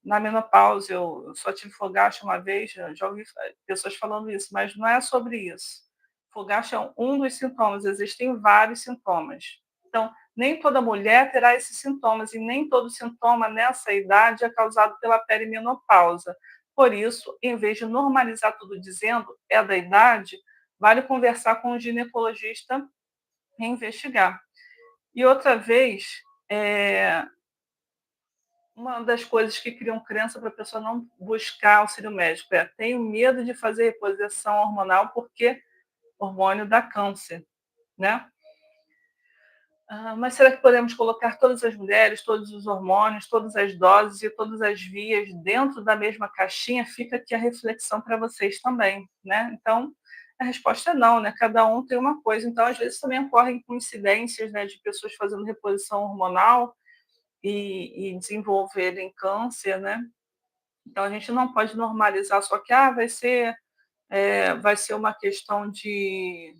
na menopausa, eu só tive fogacho uma vez", já ouvi pessoas falando isso, mas não é sobre isso. Fogacho é um dos sintomas, existem vários sintomas. Então, nem toda mulher terá esses sintomas e nem todo sintoma nessa idade é causado pela perimenopausa. Por isso, em vez de normalizar tudo dizendo é da idade, vale conversar com o ginecologista e investigar. E outra vez, uma das coisas que criam crença para a pessoa não buscar auxílio médico é: tenho medo de fazer reposição hormonal porque hormônio dá câncer, né? Mas será que podemos colocar todas as mulheres, todos os hormônios, todas as doses e todas as vias dentro da mesma caixinha? Fica aqui a reflexão para vocês também, né? Então, a resposta é não, né? Cada um tem uma coisa. Então, às vezes também ocorrem coincidências, né, de pessoas fazendo reposição hormonal e desenvolverem câncer, né? Então a gente não pode normalizar só que vai ser vai ser uma questão de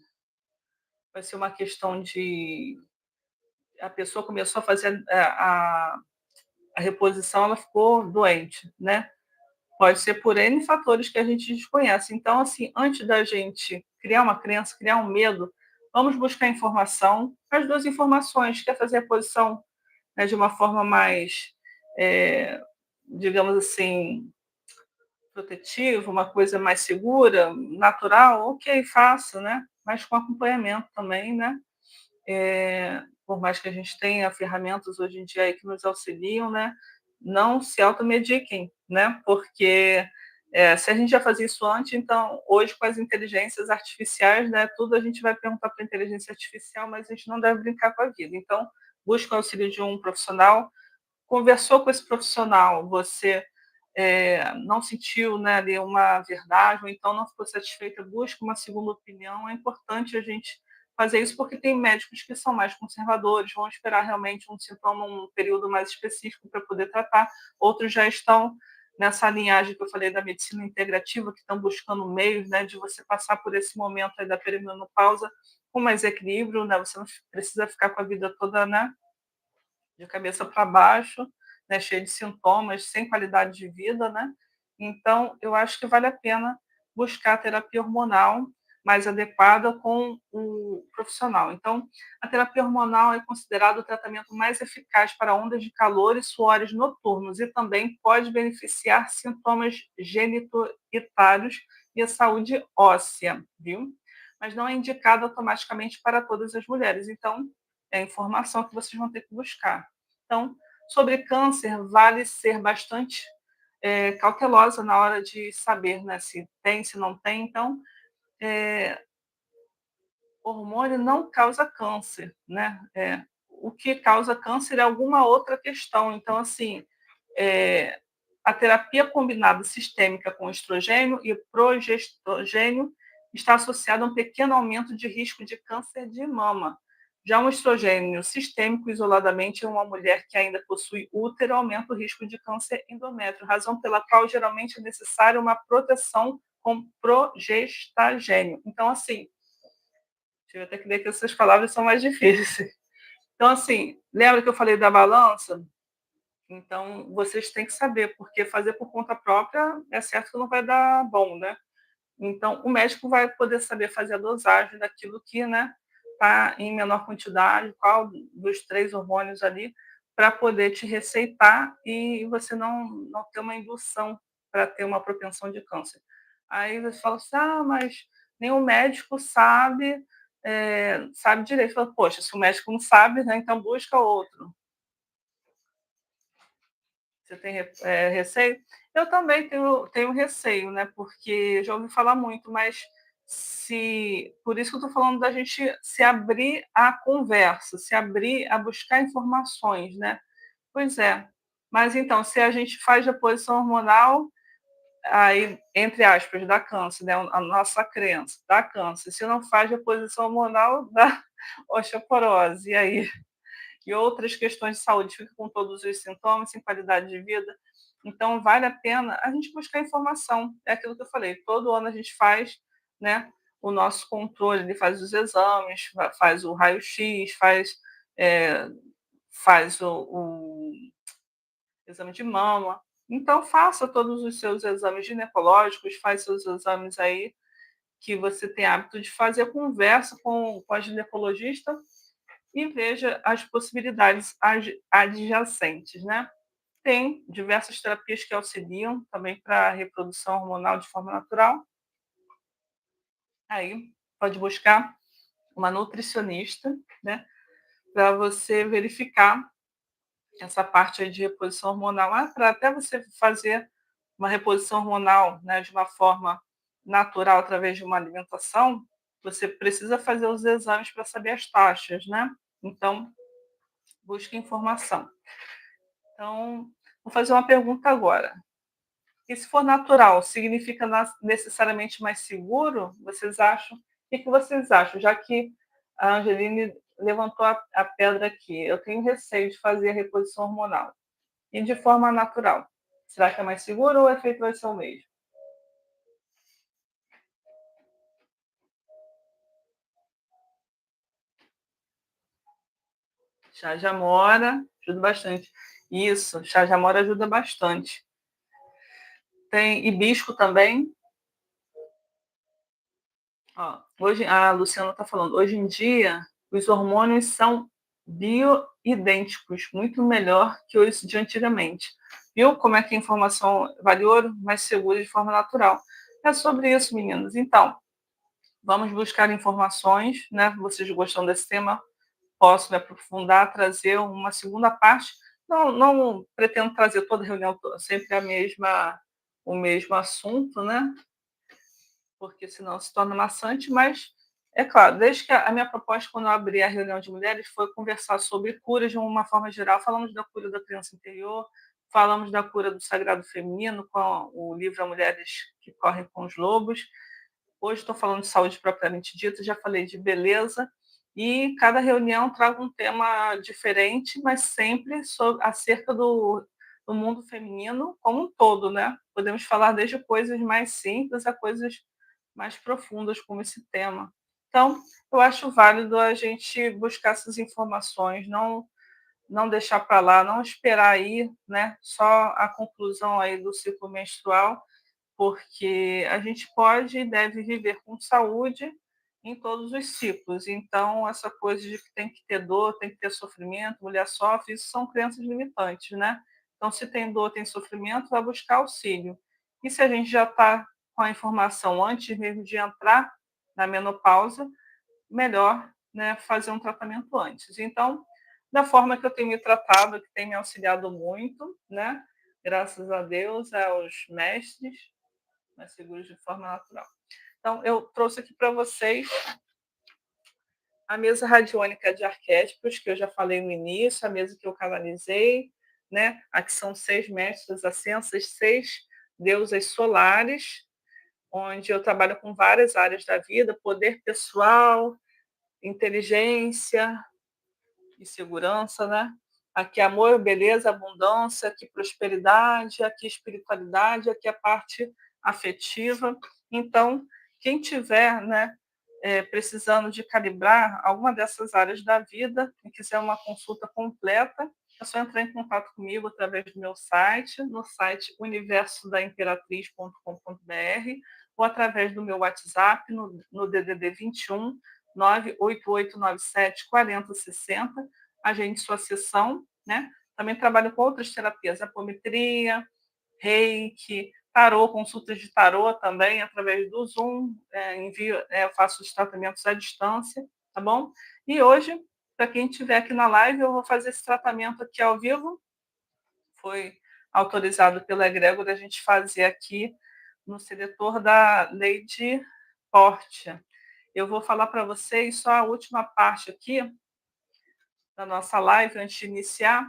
vai ser uma questão de a pessoa começou a fazer a reposição, ela ficou doente, né. Pode ser por N fatores que a gente desconhece. Então, assim, antes da gente criar uma crença, criar um medo, vamos buscar informação, as 2 informações, quer fazer a posição, né, de uma forma mais, eh, digamos assim, protetiva, uma coisa mais segura, natural, ok, faça, né, mas com acompanhamento também, né. Por mais que a gente tenha ferramentas hoje em dia aí que nos auxiliam, né, não se automediquem, né, porque, se a gente já fazia isso antes, então hoje com as inteligências artificiais, né, tudo a gente vai perguntar para a inteligência artificial, mas a gente não deve brincar com a vida. Então, busque o auxílio de um profissional, conversou com esse profissional, você, não sentiu, né, ali uma verdade, ou então não ficou satisfeita, busca uma segunda opinião. É importante a gente fazer isso, porque tem médicos que são mais conservadores, vão esperar realmente um sintoma, um período mais específico para poder tratar. Outros já estão nessa linhagem que eu falei da medicina integrativa, que estão buscando meios, né, de você passar por esse momento aí da perimenopausa com mais equilíbrio, né, você não precisa ficar com a vida toda, né, de cabeça para baixo, né, cheio de sintomas, sem qualidade de vida, né. Então, eu acho que vale a pena buscar a terapia hormonal mais adequada com o profissional. Então, a terapia hormonal é considerado o tratamento mais eficaz para ondas de calor e suores noturnos e também pode beneficiar sintomas genituritários e a saúde óssea, viu. Mas não é indicado automaticamente para todas as mulheres, então é informação que vocês vão ter que buscar. Então, sobre câncer, vale ser bastante cautelosa na hora de saber, né, se tem, se não tem. Então, eh, hormônio não causa câncer, né? O que causa câncer é alguma outra questão. Então, assim, eh, a terapia combinada sistêmica com estrogênio e progesterogênio está associada a um pequeno aumento de risco de câncer de mama. Já um estrogênio sistêmico isoladamente em uma mulher que ainda possui útero aumenta o risco de câncer endométrio, razão pela qual geralmente é necessária uma proteção com progestagênio. Então, assim, deixa eu até que ler que essas palavras são mais difíceis. Então, assim, lembra que eu falei da balança? Então, vocês têm que saber, porque fazer por conta própria é certo que não vai dar bom, né? Então, o médico vai poder saber fazer a dosagem daquilo que, né, está em menor quantidade, qual dos 3 hormônios ali, para poder te receitar e você não ter uma indução para ter uma propensão de câncer. Aí você fala assim: "Ah, mas nenhum médico sabe, sabe direito". Fala: "Poxa, se o médico não sabe, né, então busca outro". Você tem receio? Eu também tenho receio, né, porque já ouvi falar muito, mas se por isso que eu estou falando da gente se abrir à conversa, se abrir a buscar informações, né. Pois é. Mas então, se a gente faz a posição hormonal, aí, entre aspas, dá câncer, né, a nossa crença, dá câncer. Se não faz a posição hormonal, dá osteoporose. E aí? E outras questões de saúde, fica com todos os sintomas, sem qualidade de vida. Então, vale a pena a gente buscar informação. É aquilo que eu falei, todo ano a gente faz, né, o nosso controle, ele faz os exames, faz o raio-x, eh, faz o exame de mama. Então, faça todos os seus exames ginecológicos, faz seus exames aí que você tem hábito de fazer, conversa com a ginecologista e veja as possibilidades adjacentes, né? Tem diversas terapias que auxiliam também para a reprodução hormonal de forma natural. Aí pode buscar uma nutricionista, né, para você verificar essa parte aí de reposição hormonal, para até você fazer uma reposição hormonal, né, de uma forma natural através de uma alimentação, você precisa fazer os exames para saber as taxas, né? Então, busque informação. Então, vou fazer uma pergunta agora. E se for natural, significa necessariamente mais seguro? Vocês acham? O que que vocês acham? Já que a Angeline levantou a pedra aqui, eu tenho receio de fazer a reposição hormonal. E de forma natural, será que é mais seguro ou o efeito vai ser o mesmo? Chá de amora ajuda bastante. Isso, chá de amora ajuda bastante. Tem hibisco também. Ó, hoje, a Luciana está falando, hoje em dia os hormônios são bioidênticos, muito melhor que os de antigamente. Viu como é que a informação vale ouro, mais segura de forma natural? É sobre isso, meninas. Então, vamos buscar informações, né? Vocês gostam desse tema? Posso me aprofundar, trazer uma segunda parte. Não pretendo trazer toda a reunião, sempre o mesmo assunto, né? Porque senão se torna maçante, mas é claro, desde que a minha proposta, quando eu abri a reunião de mulheres, foi conversar sobre cura de uma forma geral. Falamos da cura da criança interior, falamos da cura do sagrado feminino, com o livro A Mulheres que Correm com os Lobos. Hoje estou falando de saúde propriamente dita, já falei de beleza, e cada reunião trago um tema diferente, mas sempre acerca do mundo feminino como um todo, né? Podemos falar desde coisas mais simples a coisas mais profundas, como esse tema. Então, eu acho válido a gente buscar essas informações, não deixar para lá, não esperar aí, né, só a conclusão aí do ciclo menstrual, porque a gente pode e deve viver com saúde em todos os ciclos. Então, essa coisa de que tem que ter dor, tem que ter sofrimento, mulher sofre, isso são crenças limitantes, né? Então, se tem dor, tem sofrimento, vai buscar auxílio. E se a gente já está com a informação antes mesmo de entrar na menopausa, melhor, né, fazer um tratamento antes. Então, da forma que eu tenho me tratado, que tem me auxiliado muito, né? Graças a Deus, aos mestres, mais seguros de forma natural. Então, eu trouxe aqui para vocês a mesa radiônica de arquétipos, que eu já falei no início, a mesa que eu canalizei, né? Aqui são 6 mestres ascensas, 6 deusas solares, onde eu trabalho com várias áreas da vida, poder pessoal, inteligência e segurança, né? Aqui amor, beleza, abundância, aqui prosperidade, aqui espiritualidade, aqui a parte afetiva. Então, quem tiver, né, precisando de calibrar alguma dessas áreas da vida e quiser uma consulta completa, é só entrar em contato comigo através do meu site, no site universodaimperatriz.com.br, ou através do meu WhatsApp no DDD 21 98897 4060. Agende sua sessão, né? Também trabalho com outras terapias, apometria, reiki, tarô, consultas de tarô também, através do Zoom, eu faço os tratamentos à distância, tá bom? E hoje, para quem estiver aqui na live, eu vou fazer esse tratamento aqui ao vivo, foi autorizado pela egrégora a gente fazer aqui no seletor da Lady Porte. Eu vou falar para vocês só a última parte aqui da nossa live, antes de iniciar.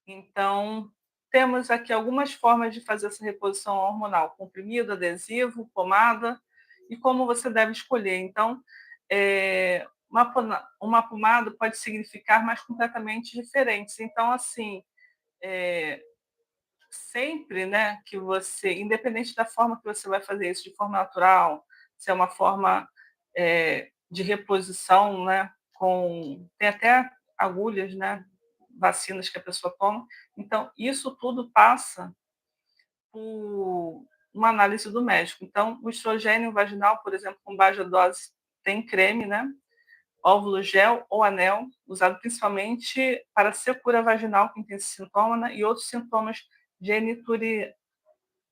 Então, temos aqui algumas formas de fazer essa reposição hormonal: comprimido, adesivo, pomada, e como você deve escolher. Então, uma pomada pode significar mais completamente diferentes. Então, assim, sempre, né, que você, independente da forma que você vai fazer isso, de forma natural, se é uma forma de reposição, né, tem até agulhas, né, vacinas que a pessoa toma. Então, isso tudo passa por uma análise do médico. Então, o estrogênio vaginal, por exemplo, com baixa dose, tem creme, né? Óvulo gel ou anel, usado principalmente para secura vaginal, quem tem esse sintoma, né? E outros sintomas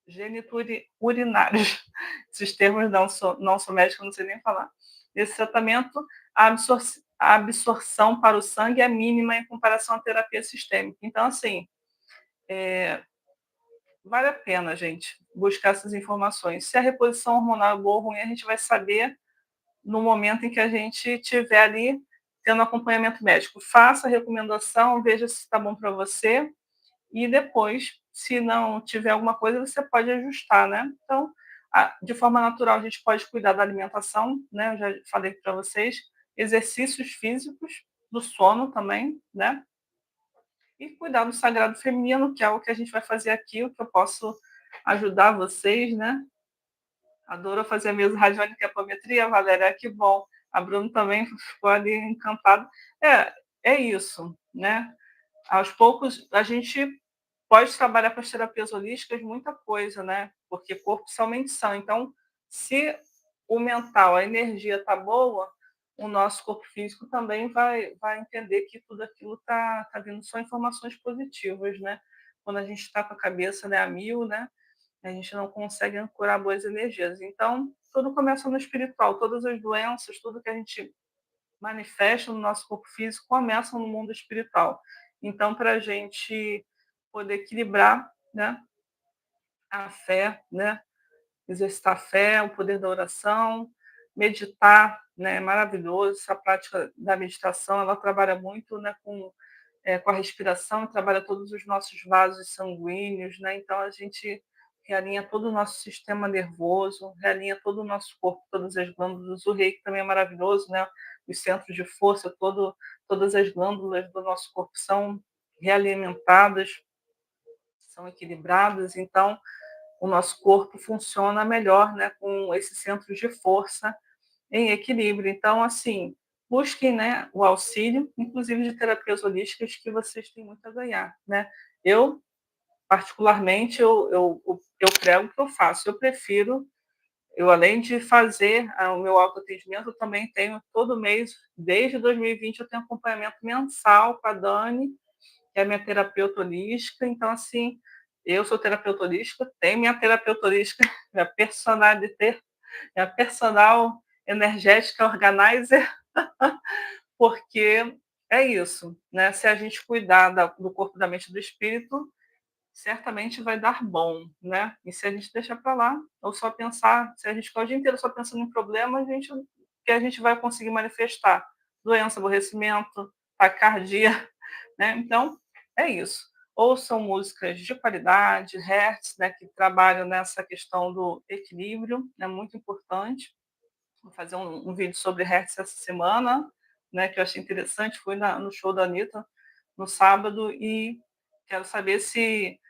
geniturinários. Esses termos não sou médica, não sei nem falar. Nesse tratamento, a absorção para o sangue é mínima em comparação à terapia sistêmica. Então, assim, vale a pena, gente, buscar essas informações. Se a reposição hormonal é boa ou ruim, a gente vai saber no momento em que a gente estiver ali tendo acompanhamento médico. Faça a recomendação, veja se está bom para você e depois, se não tiver alguma coisa, você pode ajustar, né? Então, de forma natural, a gente pode cuidar da alimentação, né? Eu já falei para vocês, exercícios físicos, do sono também, né? E cuidar do sagrado feminino, que é o que a gente vai fazer aqui, o que eu posso ajudar vocês, né? Adoro fazer a mesa radiônica e apometria, Valéria, que bom. A Bruna também ficou ali encantada. é isso, né? Aos poucos, a gente pode trabalhar com as terapias holísticas muita coisa, né? Porque corpo somente são. Então, se o mental, a energia está boa, o nosso corpo físico também vai entender que tudo aquilo tá vindo só informações positivas, né? Quando a gente está com a cabeça, né, a mil, né? A gente não consegue ancorar boas energias. Então, tudo começa no espiritual. Todas as doenças, tudo que a gente manifesta no nosso corpo físico começam no mundo espiritual. Então, para a gente poder equilibrar, né, a fé, né, exercitar a fé, o poder da oração, meditar, né, é maravilhoso. Essa prática da meditação, ela trabalha muito, né, com a respiração, trabalha todos os nossos vasos sanguíneos, né? Então a gente realinha todo o nosso sistema nervoso, realinha todo o nosso corpo, todas as glândulas. O reiki também é maravilhoso, né? Os centros de força, todas as glândulas do nosso corpo são realimentadas, são equilibradas. Então o nosso corpo funciona melhor, né? Com esses centros de força em equilíbrio. Então, assim, busquem, né, o auxílio, inclusive de terapias holísticas, que vocês têm muito a ganhar, né? Eu, particularmente, eu prego o que eu faço. Eu prefiro, eu além de fazer o meu autoatendimento, eu também tenho todo mês, desde 2020, eu tenho acompanhamento mensal com a Dani, que é minha terapeuta holística. Então, assim, eu sou terapeuta holística, tenho minha terapeuta holística, minha personalidade, minha personal energética organizer, porque é isso, né? Se a gente cuidar do corpo, da mente e do espírito, certamente vai dar bom, né? E se a gente deixar para lá, ou só pensar, se a gente ficar o dia inteiro só pensando em problemas, que a gente vai conseguir manifestar? Doença, aborrecimento, taquicardia, né? Então, é isso. Ouçam músicas de qualidade, hertz, né, que trabalham nessa questão do equilíbrio, é muito importante. Vou fazer um vídeo sobre hertz essa semana, né, que eu achei interessante. Fui no show da Anitta no sábado e quero saber se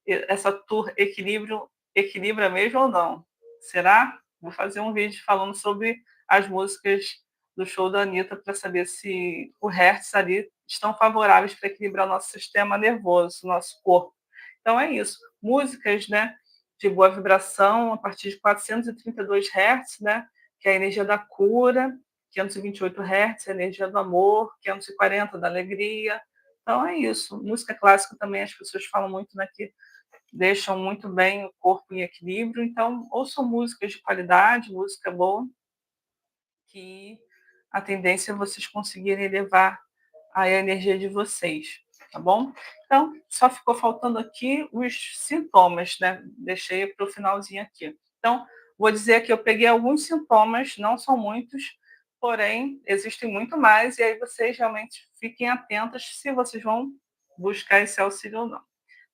essa tour equilíbrio equilibra mesmo ou não. Será? Vou fazer um vídeo falando sobre as músicas do show da Anitta para saber se o hertz ali estão favoráveis para equilibrar o nosso sistema nervoso, nosso corpo. Então é isso. Músicas, né, de boa vibração a partir de 432 Hz, né, que é a energia da cura, 528 Hz, a energia do amor, 540 da alegria. Então é isso. Música clássica também as pessoas falam muito, né, que deixam muito bem o corpo em equilíbrio. Então ouçam músicas de qualidade, música boa, que a tendência é vocês conseguirem elevar a energia de vocês, tá bom? Então, só ficou faltando aqui os sintomas, né? Deixei para o finalzinho aqui. Então, vou dizer que eu peguei alguns sintomas, não são muitos, porém, existem muito mais, e aí vocês realmente fiquem atentas se vocês vão buscar esse auxílio ou não.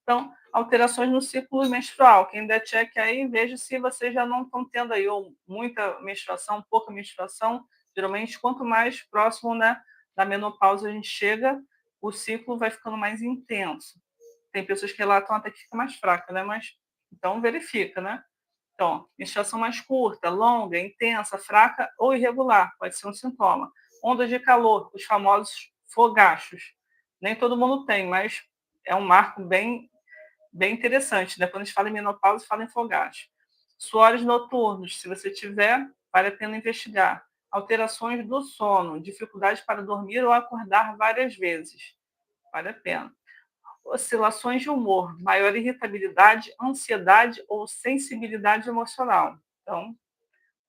Então, alterações no ciclo menstrual. Quem der check aí, veja se vocês já não estão tendo aí ou muita menstruação, pouca menstruação. Geralmente, quanto mais próximo, né, da menopausa a gente chega, o ciclo vai ficando mais intenso. Tem pessoas que relatam até que fica mais fraca, né? Mas então verifica, né? Então, menstruação mais curta, longa, intensa, fraca ou irregular, pode ser um sintoma. Ondas de calor, os famosos fogachos. Nem todo mundo tem, mas é um marco bem interessante, né? Quando a gente fala em menopausa, fala em fogacho. Suores noturnos, se você tiver, vale a pena investigar. Alterações do sono, dificuldade para dormir ou acordar várias vezes, vale a pena. Oscilações de humor, maior irritabilidade, ansiedade ou sensibilidade emocional. Então,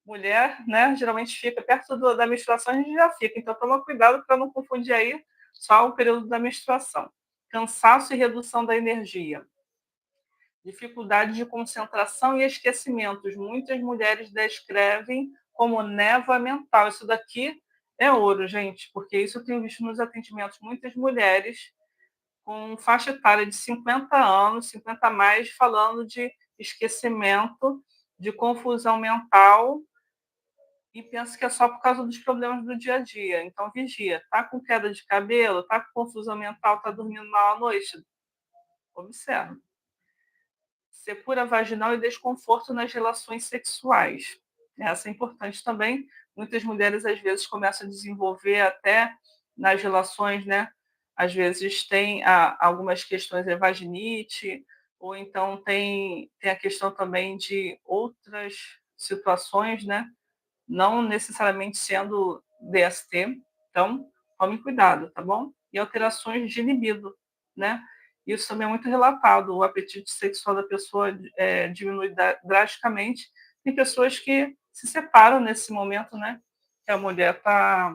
mulher, né, geralmente fica perto da menstruação, a gente já fica. Então, toma cuidado para não confundir aí só o período da menstruação. Cansaço e redução da energia, dificuldade de concentração e esquecimentos. Muitas mulheres descrevem como névoa mental. Isso daqui é ouro, gente, porque isso eu tenho visto nos atendimentos. Muitas mulheres com faixa etária de 50 anos, 50 a mais, falando de esquecimento, de confusão mental, e pensa que é só por causa dos problemas do dia a dia. Então, vigia. Tá com queda de cabelo? Tá com confusão mental? Tá dormindo mal à noite? Observa. Secura vaginal e desconforto nas relações sexuais. Essa é importante também. Muitas mulheres, às vezes, começam a desenvolver até nas relações, né, às vezes tem algumas questões de vaginite, ou então tem a questão também de outras situações, né, não necessariamente sendo DST, então tome cuidado, tá bom? E alterações de libido, né? Isso também é muito relatado, o apetite sexual da pessoa diminui drasticamente. Tem pessoas que se separam nesse momento, né? Que a mulher está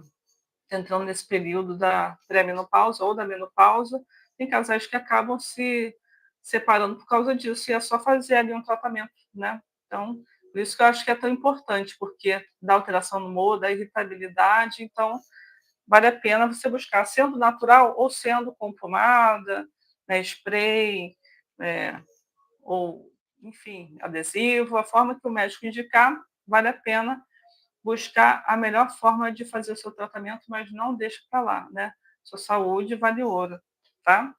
entrando nesse período da pré-menopausa ou da menopausa. Tem casais que acabam se separando por causa disso, e é só fazer ali um tratamento, né? Então, por isso que eu acho que é tão importante, porque dá alteração no humor, dá irritabilidade, então vale a pena você buscar, sendo natural ou sendo com pomada, né, spray, é, ou, enfim, adesivo, a forma que o médico indicar, vale a pena buscar a melhor forma de fazer o seu tratamento, mas não deixe para lá, né? Sua saúde vale ouro, tá?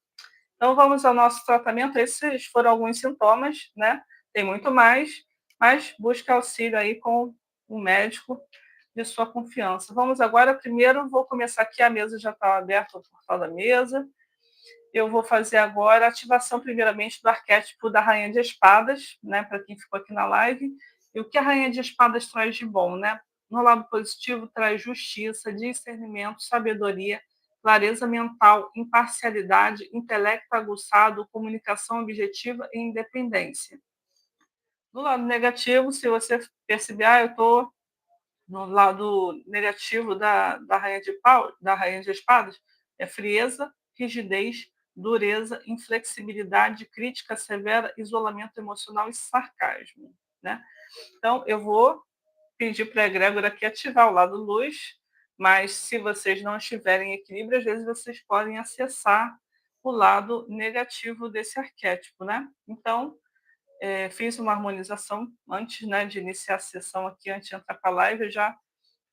Então vamos ao nosso tratamento. Esses foram alguns sintomas, né? Tem muito mais, mas busque auxílio aí com um médico de sua confiança. Vamos agora, primeiro vou começar aqui, a mesa já está aberta, o portal da mesa. Eu vou fazer agora a ativação, primeiramente, do arquétipo da Rainha de Espadas, né? Para quem ficou aqui na live. E o que a Rainha de Espadas traz de bom, né? No lado positivo, traz justiça, discernimento, sabedoria, clareza mental, imparcialidade, intelecto aguçado, comunicação objetiva e independência. No lado negativo, se você perceber, eu estou no lado negativo da Rainha de Espadas, é frieza, rigidez, dureza, inflexibilidade, crítica severa, isolamento emocional e sarcasmo, né? Então, eu vou pedir para a egrégora aqui ativar o lado luz, mas se vocês não estiverem em equilíbrio, às vezes vocês podem acessar o lado negativo desse arquétipo, né? Então, fiz uma harmonização antes, né, de iniciar a sessão aqui, antes de entrar para a live, eu já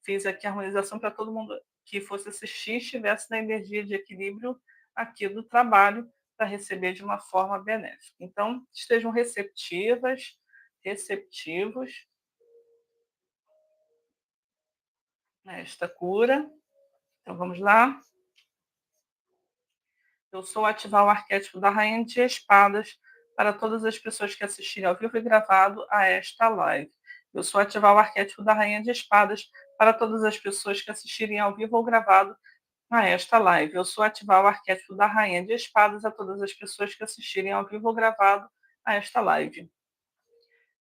fiz aqui a harmonização para todo mundo que fosse assistir estivesse na energia de equilíbrio aqui do trabalho para receber de uma forma benéfica. Então, estejam receptivas, receptivos a esta cura. Então, vamos lá. Eu sou ativar o arquétipo da Rainha de Espadas para todas as pessoas que assistirem ao vivo e gravado a esta live. Eu sou ativar o arquétipo da Rainha de Espadas para todas as pessoas que assistirem ao vivo ou gravado a esta live. Eu sou ativar o arquétipo da Rainha de Espadas a todas as pessoas que assistirem ao vivo ou gravado a esta live.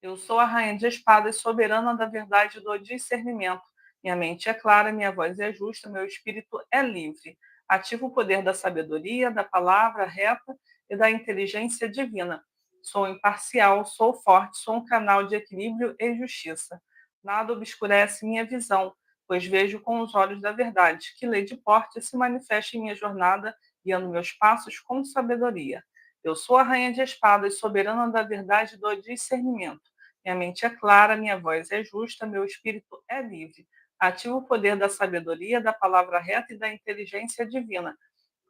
Eu sou a Rainha de Espadas, soberana da verdade e do discernimento. Minha mente é clara, minha voz é justa, meu espírito é livre. Ativo o poder da sabedoria, da palavra reta e da inteligência divina. Sou imparcial, sou forte, sou um canal de equilíbrio e justiça. Nada obscurece minha visão, pois vejo com os olhos da verdade, que lei de porte se manifesta em minha jornada, guiando meus passos com sabedoria. Eu sou a Rainha de Espadas, soberana da verdade e do discernimento. Minha mente é clara, minha voz é justa, meu espírito é livre. Ativo o poder da sabedoria, da palavra reta e da inteligência divina.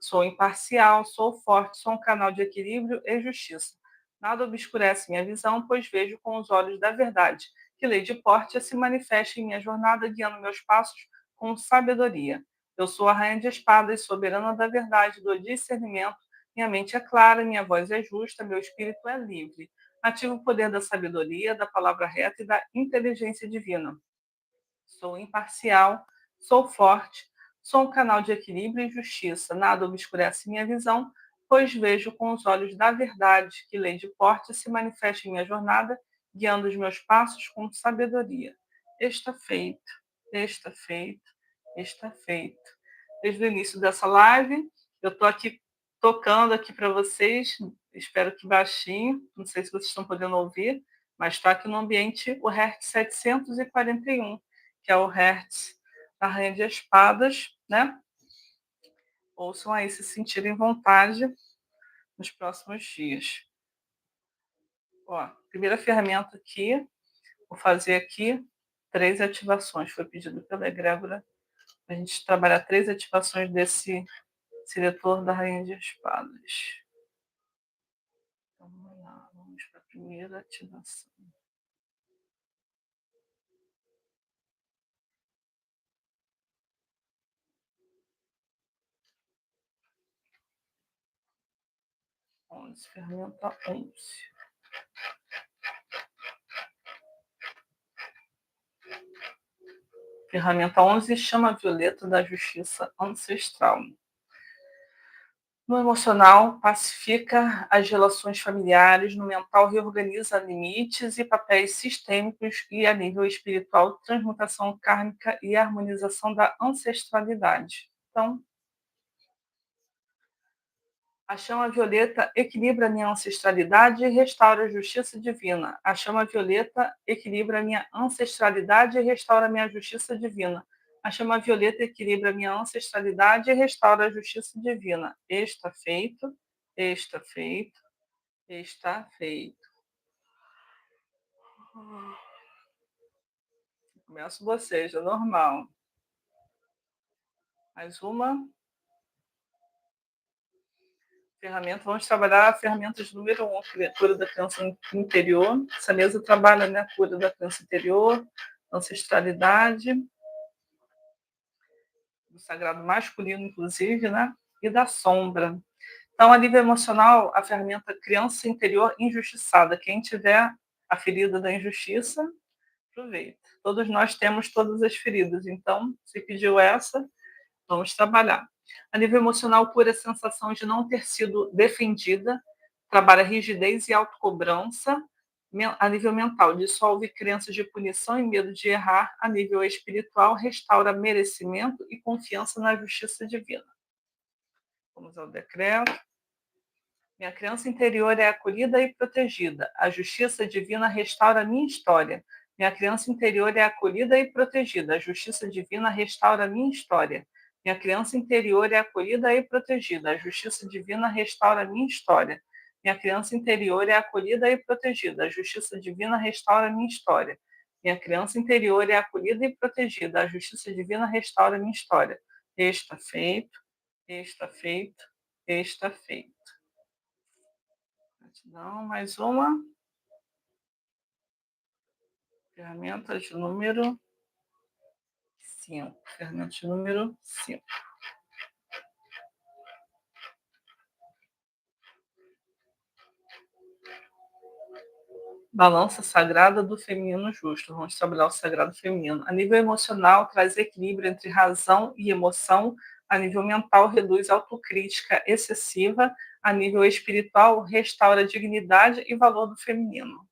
Sou imparcial, sou forte, sou um canal de equilíbrio e justiça. Nada obscurece minha visão, pois vejo com os olhos da verdade, que lei de porte se manifesta em minha jornada, guiando meus passos com sabedoria. Eu sou a Rainha de Espadas, soberana da verdade, do discernimento. Minha mente é clara, minha voz é justa, meu espírito é livre. Ativo o poder da sabedoria, da palavra reta e da inteligência divina. Sou imparcial, sou forte, sou um canal de equilíbrio e justiça. Nada obscurece minha visão, pois vejo com os olhos da verdade, que lei de porte se manifesta em minha jornada, guiando os meus passos com sabedoria. Está feito, está feito, está feito. Desde o início dessa live, eu estou aqui tocando aqui para vocês, espero que baixinho, não sei se vocês estão podendo ouvir, mas está aqui no ambiente o Hertz 741, que é o Hertz da Rainha de Espadas, né? Ouçam aí se sentirem vontade nos próximos dias. Ó, primeira ferramenta aqui, vou fazer aqui 3 ativações. Foi pedido pela egrégora para a gente trabalhar 3 ativações desse diretor da Rainha de Espadas. Então, vamos lá, vamos para a primeira ativação. 11, ferramenta 11. Ferramenta 11, chama violeta da justiça ancestral. No emocional, pacifica as relações familiares, no mental, reorganiza limites e papéis sistêmicos e, a nível espiritual, transmutação kármica e harmonização da ancestralidade. Então, a chama violeta equilibra a minha ancestralidade e restaura a justiça divina. A chama violeta equilibra a minha ancestralidade e restaura a minha justiça divina. A chama violeta equilibra a minha ancestralidade e restaura a justiça divina. Está feito, está feito, está feito. Começo bocejo, é normal. Mais uma. Ferramenta, vamos trabalhar a ferramenta de número 1, cura da criança interior. Essa mesa trabalha, né, a cura da criança interior, ancestralidade, do sagrado masculino, inclusive, né, e da sombra. Então, a nível emocional, a ferramenta criança interior injustiçada. Quem tiver a ferida da injustiça, aproveita. Todos nós temos todas as feridas, então, se pediu essa, vamos trabalhar. A nível emocional, cura a sensação de não ter sido defendida, trabalha rigidez e autocobrança. A nível mental, dissolve crenças de punição e medo de errar. A nível espiritual, restaura merecimento e confiança na justiça divina. Vamos ao decreto. Minha criança interior é acolhida e protegida. A justiça divina restaura a minha história. Minha criança interior é acolhida e protegida. A justiça divina restaura a minha história. Minha criança interior é acolhida e protegida. A justiça divina restaura a minha história. Minha criança interior é acolhida e protegida. A justiça divina restaura a minha história. Minha criança interior é acolhida e protegida. A justiça divina restaura a minha história. Está feito, está feito, está feito. Gratidão, mais uma. Ferramenta de número 5. Ferramenta de número 5. Balança sagrada do feminino justo. Vamos trabalhar o sagrado feminino. A nível emocional, traz equilíbrio entre razão e emoção. A nível mental, reduz autocrítica excessiva. A nível espiritual, restaura a dignidade e valor do feminino.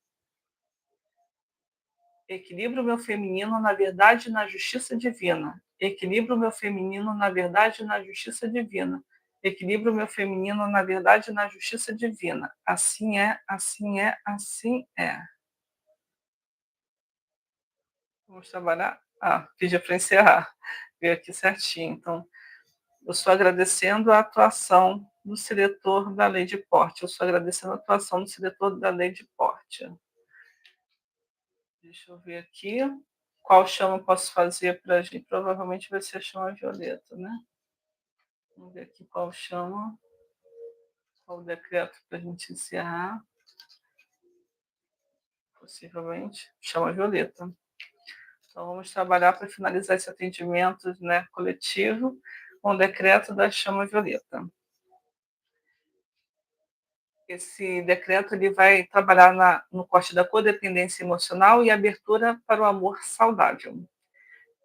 Equilibro meu feminino na verdade e na justiça divina. Equilibro meu feminino na verdade e na justiça divina. Equilibro meu feminino na verdade e na justiça divina. Assim é, assim é, assim é. Vamos trabalhar. Pedi para encerrar. Veio aqui certinho. Então, eu estou agradecendo a atuação do seletor da lei de porte. Eu estou agradecendo a atuação do seletor da lei de porte. Deixa eu ver aqui. Qual chama eu posso fazer para a gente? Provavelmente vai ser a chama violeta, né? Vamos ver aqui qual chama. Qual o decreto para a gente encerrar. Possivelmente chama violeta. Então, vamos trabalhar para finalizar esse atendimento, né, coletivo com o decreto da chama violeta. Esse decreto ele vai trabalhar no corte da codependência emocional e abertura para o amor saudável.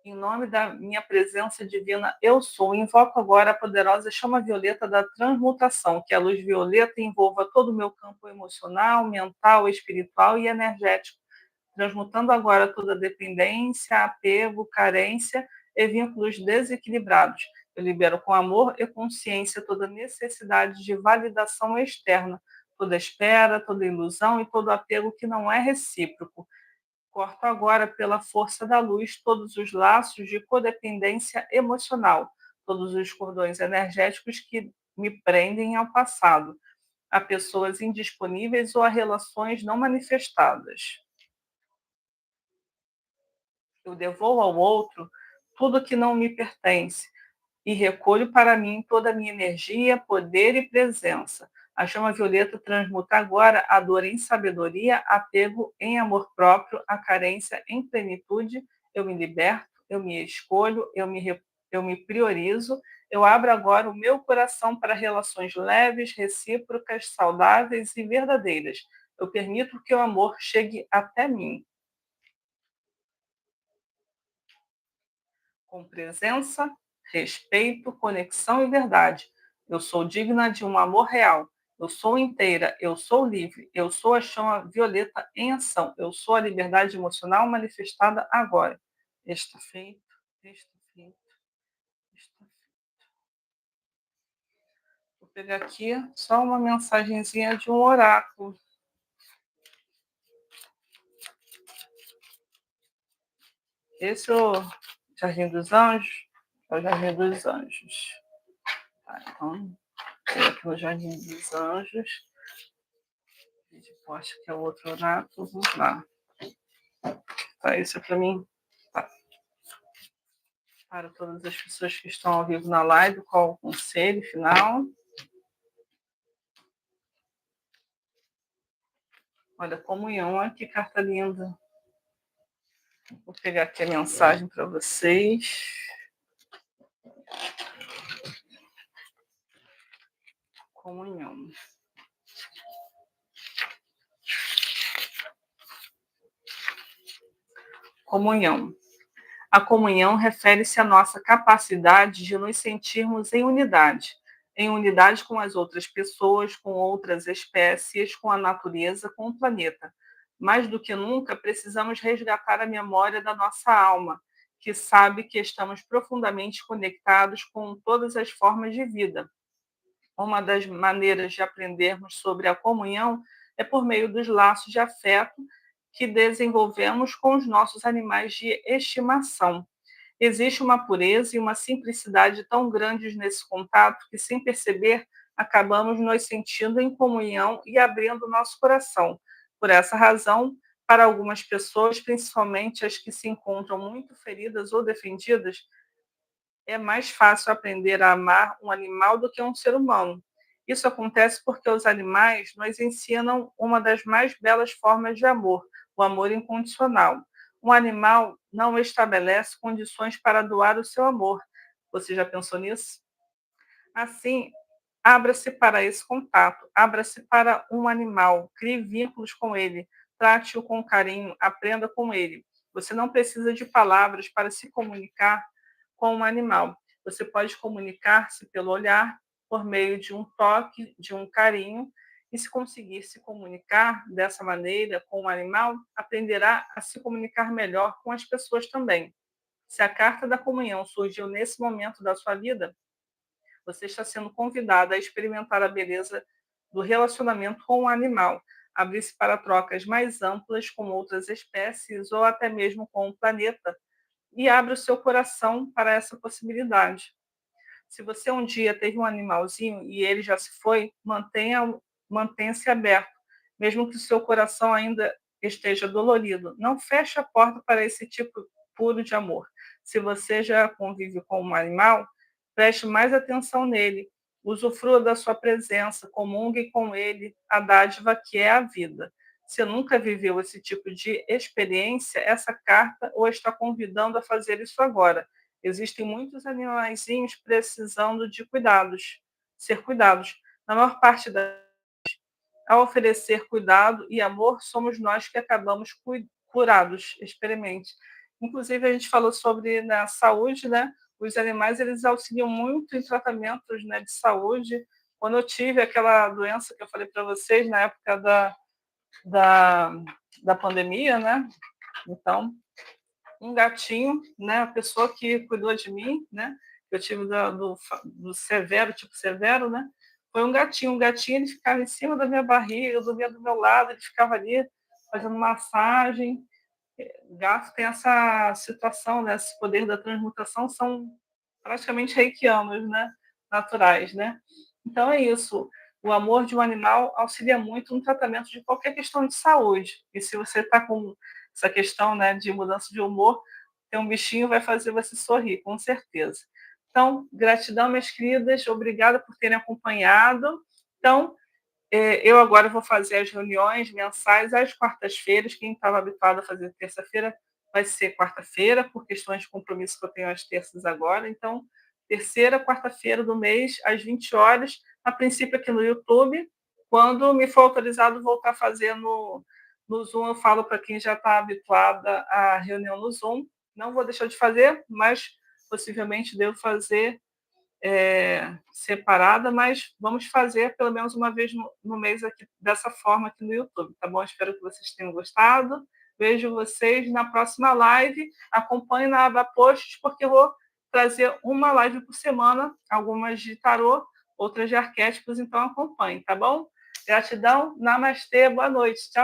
Em nome da minha presença divina, eu sou. Invoco agora a poderosa chama violeta da transmutação, que a luz violeta envolva todo o meu campo emocional, mental, espiritual e energético, transmutando agora toda dependência, apego, carência e vínculos desequilibrados. Eu libero com amor e consciência toda necessidade de validação externa, toda espera, toda ilusão e todo apego que não é recíproco. Corto agora, pela força da luz, todos os laços de codependência emocional, todos os cordões energéticos que me prendem ao passado, a pessoas indisponíveis ou a relações não manifestadas. Eu devolvo ao outro tudo que não me pertence e recolho para mim toda a minha energia, poder e presença. A chama violeta transmuta agora a dor em sabedoria, apego em amor próprio, a carência em plenitude. Eu me liberto, eu me escolho, eu me priorizo, eu abro agora o meu coração para relações leves, recíprocas, saudáveis e verdadeiras. Eu permito que o amor chegue até mim, com presença, respeito, conexão e verdade. Eu sou digna de um amor real. Eu sou inteira, eu sou livre, eu sou a chama violeta em ação, eu sou a liberdade emocional manifestada agora. Está feito, está feito, está feito. Vou pegar aqui só uma mensagenzinha de um oráculo. Esse é o Jardim dos Anjos? É o Jardim dos Anjos. Tá, então, vou aqui no Jardim dos Anjos. Acho que é o outro oráculo. Vamos lá. Tá, isso é para mim. Tá. Para todas as pessoas que estão ao vivo na live, qual o conselho final? Olha, comunhão, olha que carta linda. Vou pegar aqui a mensagem para vocês. Comunhão. Comunhão. A comunhão refere-se à nossa capacidade de nos sentirmos em unidade com as outras pessoas, com outras espécies, com a natureza, com o planeta. Mais do que nunca, precisamos resgatar a memória da nossa alma, que sabe que estamos profundamente conectados com todas as formas de vida. Uma das maneiras de aprendermos sobre a comunhão é por meio dos laços de afeto que desenvolvemos com os nossos animais de estimação. Existe uma pureza e uma simplicidade tão grandes nesse contato que, sem perceber, acabamos nos sentindo em comunhão e abrindo nosso coração. Por essa razão, para algumas pessoas, principalmente as que se encontram muito feridas ou defendidas, é mais fácil aprender a amar um animal do que um ser humano. Isso acontece porque os animais nos ensinam uma das mais belas formas de amor, o amor incondicional. Um animal não estabelece condições para doar o seu amor. Você já pensou nisso? Assim, abra-se para esse contato, abra-se para um animal, crie vínculos com ele, trate-o com carinho, aprenda com ele. Você não precisa de palavras para se comunicar com um animal. Você pode comunicar-se pelo olhar, por meio de um toque, de um carinho, e se conseguir se comunicar dessa maneira com o animal, aprenderá a se comunicar melhor com as pessoas também. Se a carta da comunhão surgiu nesse momento da sua vida, você está sendo convidada a experimentar a beleza do relacionamento com o animal, abrir-se para trocas mais amplas com outras espécies ou até mesmo com o planeta, e abre o seu coração para essa possibilidade. Se você um dia teve um animalzinho e ele já se foi, mantenha-se aberto, mesmo que o seu coração ainda esteja dolorido. Não feche a porta para esse tipo puro de amor. Se você já convive com um animal, preste mais atenção nele, usufrua da sua presença, comungue com ele a dádiva que é a vida. Se nunca viveu esse tipo de experiência, essa carta o está convidando a fazer isso agora. Existem muitos animaizinhos precisando de cuidados, ser cuidados. Na maior parte das ao oferecer cuidado e amor, somos nós que acabamos curados. Experimente. Inclusive, a gente falou sobre na saúde, né? Os animais eles auxiliam muito em tratamentos, né, de saúde. Quando eu tive aquela doença que eu falei para vocês na época da, da pandemia, né? Então, um gatinho, né? A pessoa que cuidou de mim, né? Eu tive do severo, tipo severo, né? Foi um gatinho ele ficava em cima da minha barriga, eu dormia do meu lado, ele ficava ali fazendo massagem. O gato tem essa situação, né? Esse poder da transmutação são praticamente reikianos, né? Naturais, né? Então é isso. O amor de um animal auxilia muito no tratamento de qualquer questão de saúde. E se você está com essa questão, né, de mudança de humor, ter um bichinho vai fazer você sorrir, com certeza. Então, gratidão, minhas queridas, obrigada por terem acompanhado. Então, eu agora vou fazer as reuniões mensais às quartas-feiras. Quem estava habituado a fazer terça-feira vai ser quarta-feira, por questões de compromisso que eu tenho às terças agora. Então, terceira, quarta-feira do mês, às 20 horas, a princípio aqui no YouTube. Quando me for autorizado voltar a fazer no Zoom, eu falo para quem já está habituada à reunião no Zoom. Não vou deixar de fazer, mas possivelmente devo fazer separada, mas vamos fazer pelo menos uma vez no mês aqui, dessa forma aqui no YouTube, tá bom? Espero que vocês tenham gostado. Vejo vocês na próxima live. Acompanhe na aba posts, porque eu vou trazer uma live por semana, algumas de tarô, outras de arquétipos, então acompanhe, tá bom? Gratidão, namastê, boa noite. Tchau.